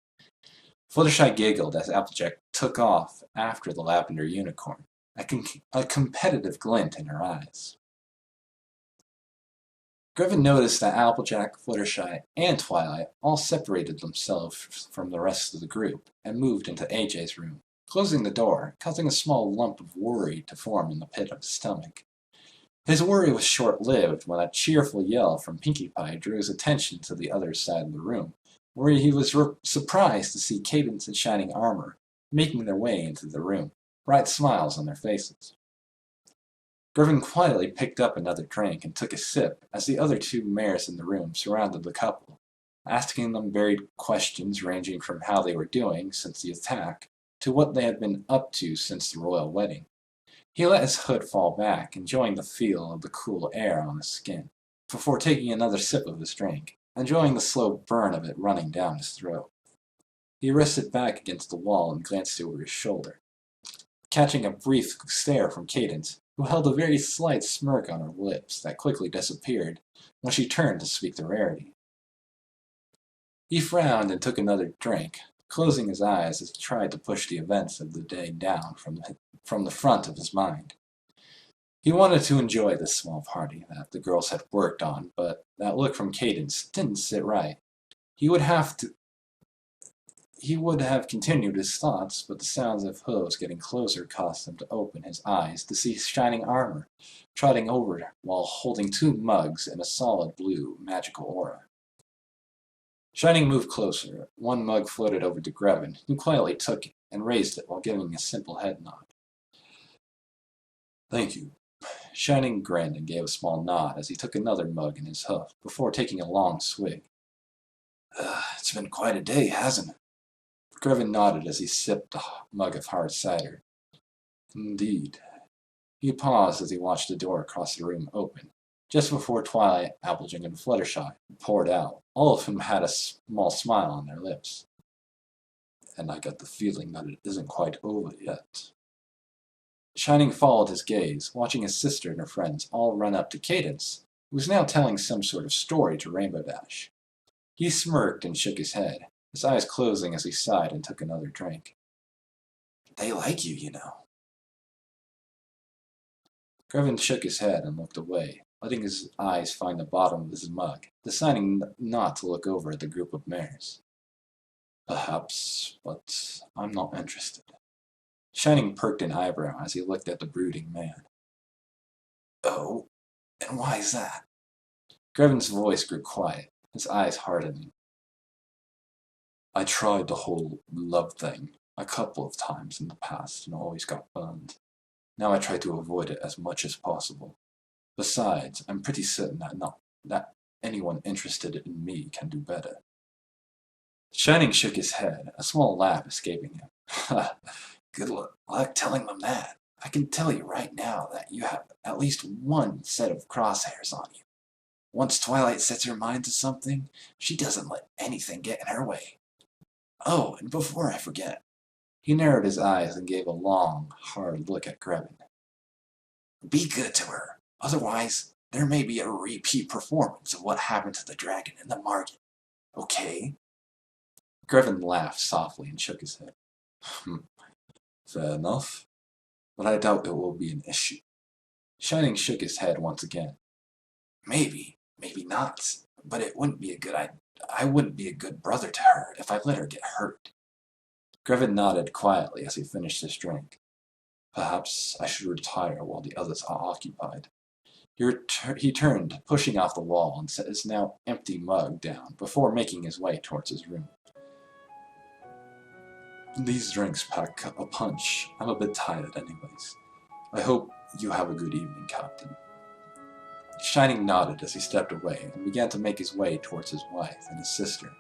Fluttershy giggled as Applejack took off after the lavender unicorn, a competitive glint in her eyes. Griffin noticed that Applejack, Fluttershy, and Twilight all separated themselves from the rest of the group and moved into AJ's room, closing the door, causing a small lump of worry to form in the pit of his stomach. His worry was short-lived when a cheerful yell from Pinkie Pie drew his attention to the other side of the room, where he was surprised to see Cadence and Shining Armor making their way into the room, bright smiles on their faces. Griffin quietly picked up another drink and took a sip as the other two mayors in the room surrounded the couple, asking them varied questions ranging from how they were doing since the attack to what they had been up to since the royal wedding. He let his hood fall back, enjoying the feel of the cool air on his skin, before taking another sip of his drink, enjoying the slow burn of it running down his throat. He rested back against the wall and glanced over his shoulder, catching a brief stare from Cadence, who held a very slight smirk on her lips that quickly disappeared when she turned to speak to Rarity. He frowned and took another drink, closing his eyes as he tried to push the events of the day down from the front of his mind. He wanted to enjoy this small party that the girls had worked on, but that look from Cadence didn't sit right. He would have continued his thoughts, but the sounds of hooves getting closer caused him to open his eyes to see shining armor trotting over while holding two mugs and a solid blue magical aura. Shining moved closer. One mug floated over to Grevin, who quietly took it and raised it while giving a simple head nod. Thank you. Shining grinned and gave a small nod as he took another mug in his hoof before taking a long swig. It's been quite a day, hasn't it? Grevin nodded as he sipped a mug of hard cider. Indeed. He paused as he watched the door across the room open, just before Twilight, Applejack, and Fluttershy poured out. All of whom had a small smile on their lips. And I get the feeling that it isn't quite over yet. Shining followed his gaze, watching his sister and her friends all run up to Cadence, who was now telling some sort of story to Rainbow Dash. He smirked and shook his head, his eyes closing as he sighed and took another drink. They like you, you know. Grevin shook his head and looked away, letting his eyes find the bottom of his mug, deciding not to look over at the group of mares. Perhaps, but I'm not interested. Shining perked an eyebrow as he looked at the brooding man. Oh, and why is that? Grevin's voice grew quiet, his eyes hardening. I tried the whole love thing a couple of times in the past and always got burned. Now I try to avoid it as much as possible. Besides, I'm pretty certain that anyone interested in me can do better. Shining shook his head, a small laugh escaping him. Good luck telling them that. I can tell you right now that you have at least one set of crosshairs on you. Once Twilight sets her mind to something, she doesn't let anything get in her way. Oh, and before I forget, he narrowed his eyes and gave a long, hard look at Grevin. Be good to her. Otherwise, there may be a repeat performance of what happened to the dragon in the market. Okay? Grevin laughed softly and shook his head. Fair enough, but I doubt it will be an issue. Shining shook his head once again. Maybe not, but it wouldn't be a good idea. I wouldn't be a good brother to her if I let her get hurt. Grevin nodded quietly as he finished his drink. Perhaps I should retire while the others are occupied. He turned, pushing off the wall, and set his now empty mug down before making his way towards his room. These drinks pack a punch. I'm a bit tired anyways. I hope you have a good evening, Captain. Shining nodded as he stepped away and began to make his way towards his wife and his sister.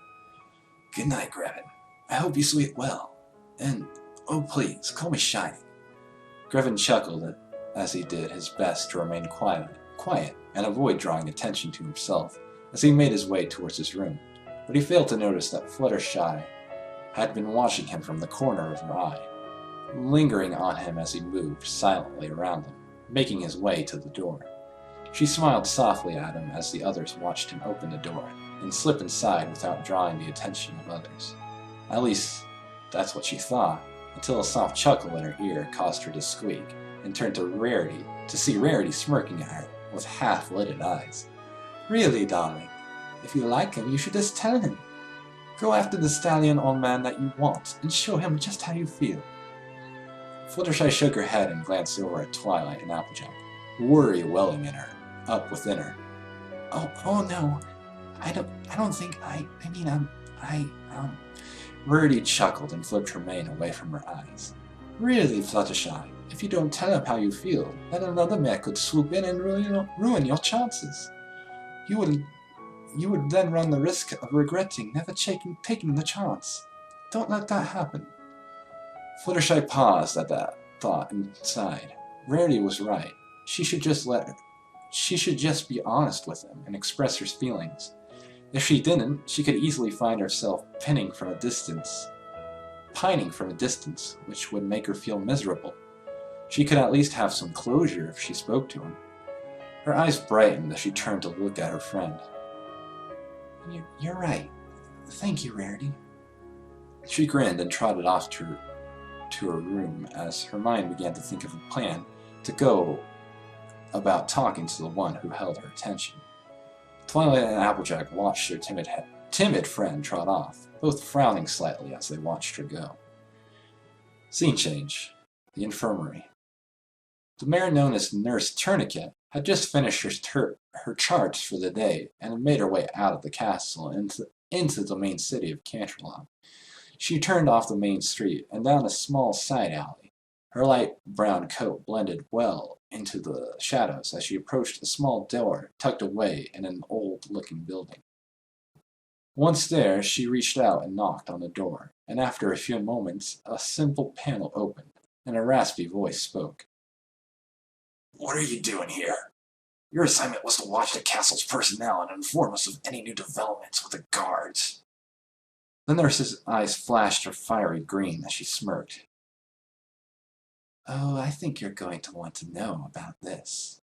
Good night, Grevin. I hope you sleep well. And, oh please, call me Shining. Grevin chuckled as he did his best to remain quiet and avoid drawing attention to himself as he made his way towards his room, but he failed to notice that Fluttershy had been watching him from the corner of her eye, lingering on him as he moved silently around him, making his way to the door. She smiled softly at him as the others watched him open the door and slip inside without drawing the attention of others. At least, that's what she thought, until a soft chuckle in her ear caused her to squeak and turn to see Rarity smirking at her with half-lidded eyes. Really, darling, if you like him, you should just tell him. Go after the stallion old man that you want and show him just how you feel. Fluttershy shook her head and glanced over at Twilight and Applejack, worry welling up within her. Oh no, I don't think Rarity chuckled and flipped her mane away from her eyes. Really, Fluttershy, if you don't tell him how you feel, then another man could swoop in and ruin your chances. You would then run the risk of regretting never taking the chance. Don't let that happen. Fluttershy paused at that thought and sighed. Rarity was right. She should just be honest with him and express her feelings. If she didn't, she could easily find herself pining from a distance, which would make her feel miserable. She could at least have some closure if she spoke to him. Her eyes brightened as she turned to look at her friend. You're right. Thank you, Rarity. She grinned and trotted off to her room as her mind began to think of a plan to go about talking to the one who held her attention. Twilight and Applejack watched their timid friend trot off, both frowning slightly as they watched her go. Scene change. The infirmary. The mare known as Nurse Tourniquet had just finished her charts for the day and had made her way out of the castle into the main city of Canterlot. She turned off the main street and down a small side alley. Her light brown coat blended well into the shadows as she approached a small door tucked away in an old-looking building. Once there, she reached out and knocked on the door, and after a few moments, a simple panel opened, and a raspy voice spoke. What are you doing here? Your assignment was to watch the castle's personnel and inform us of any new developments with the guards. The nurse's eyes flashed a fiery green as she smirked. Oh, I think you're going to want to know about this.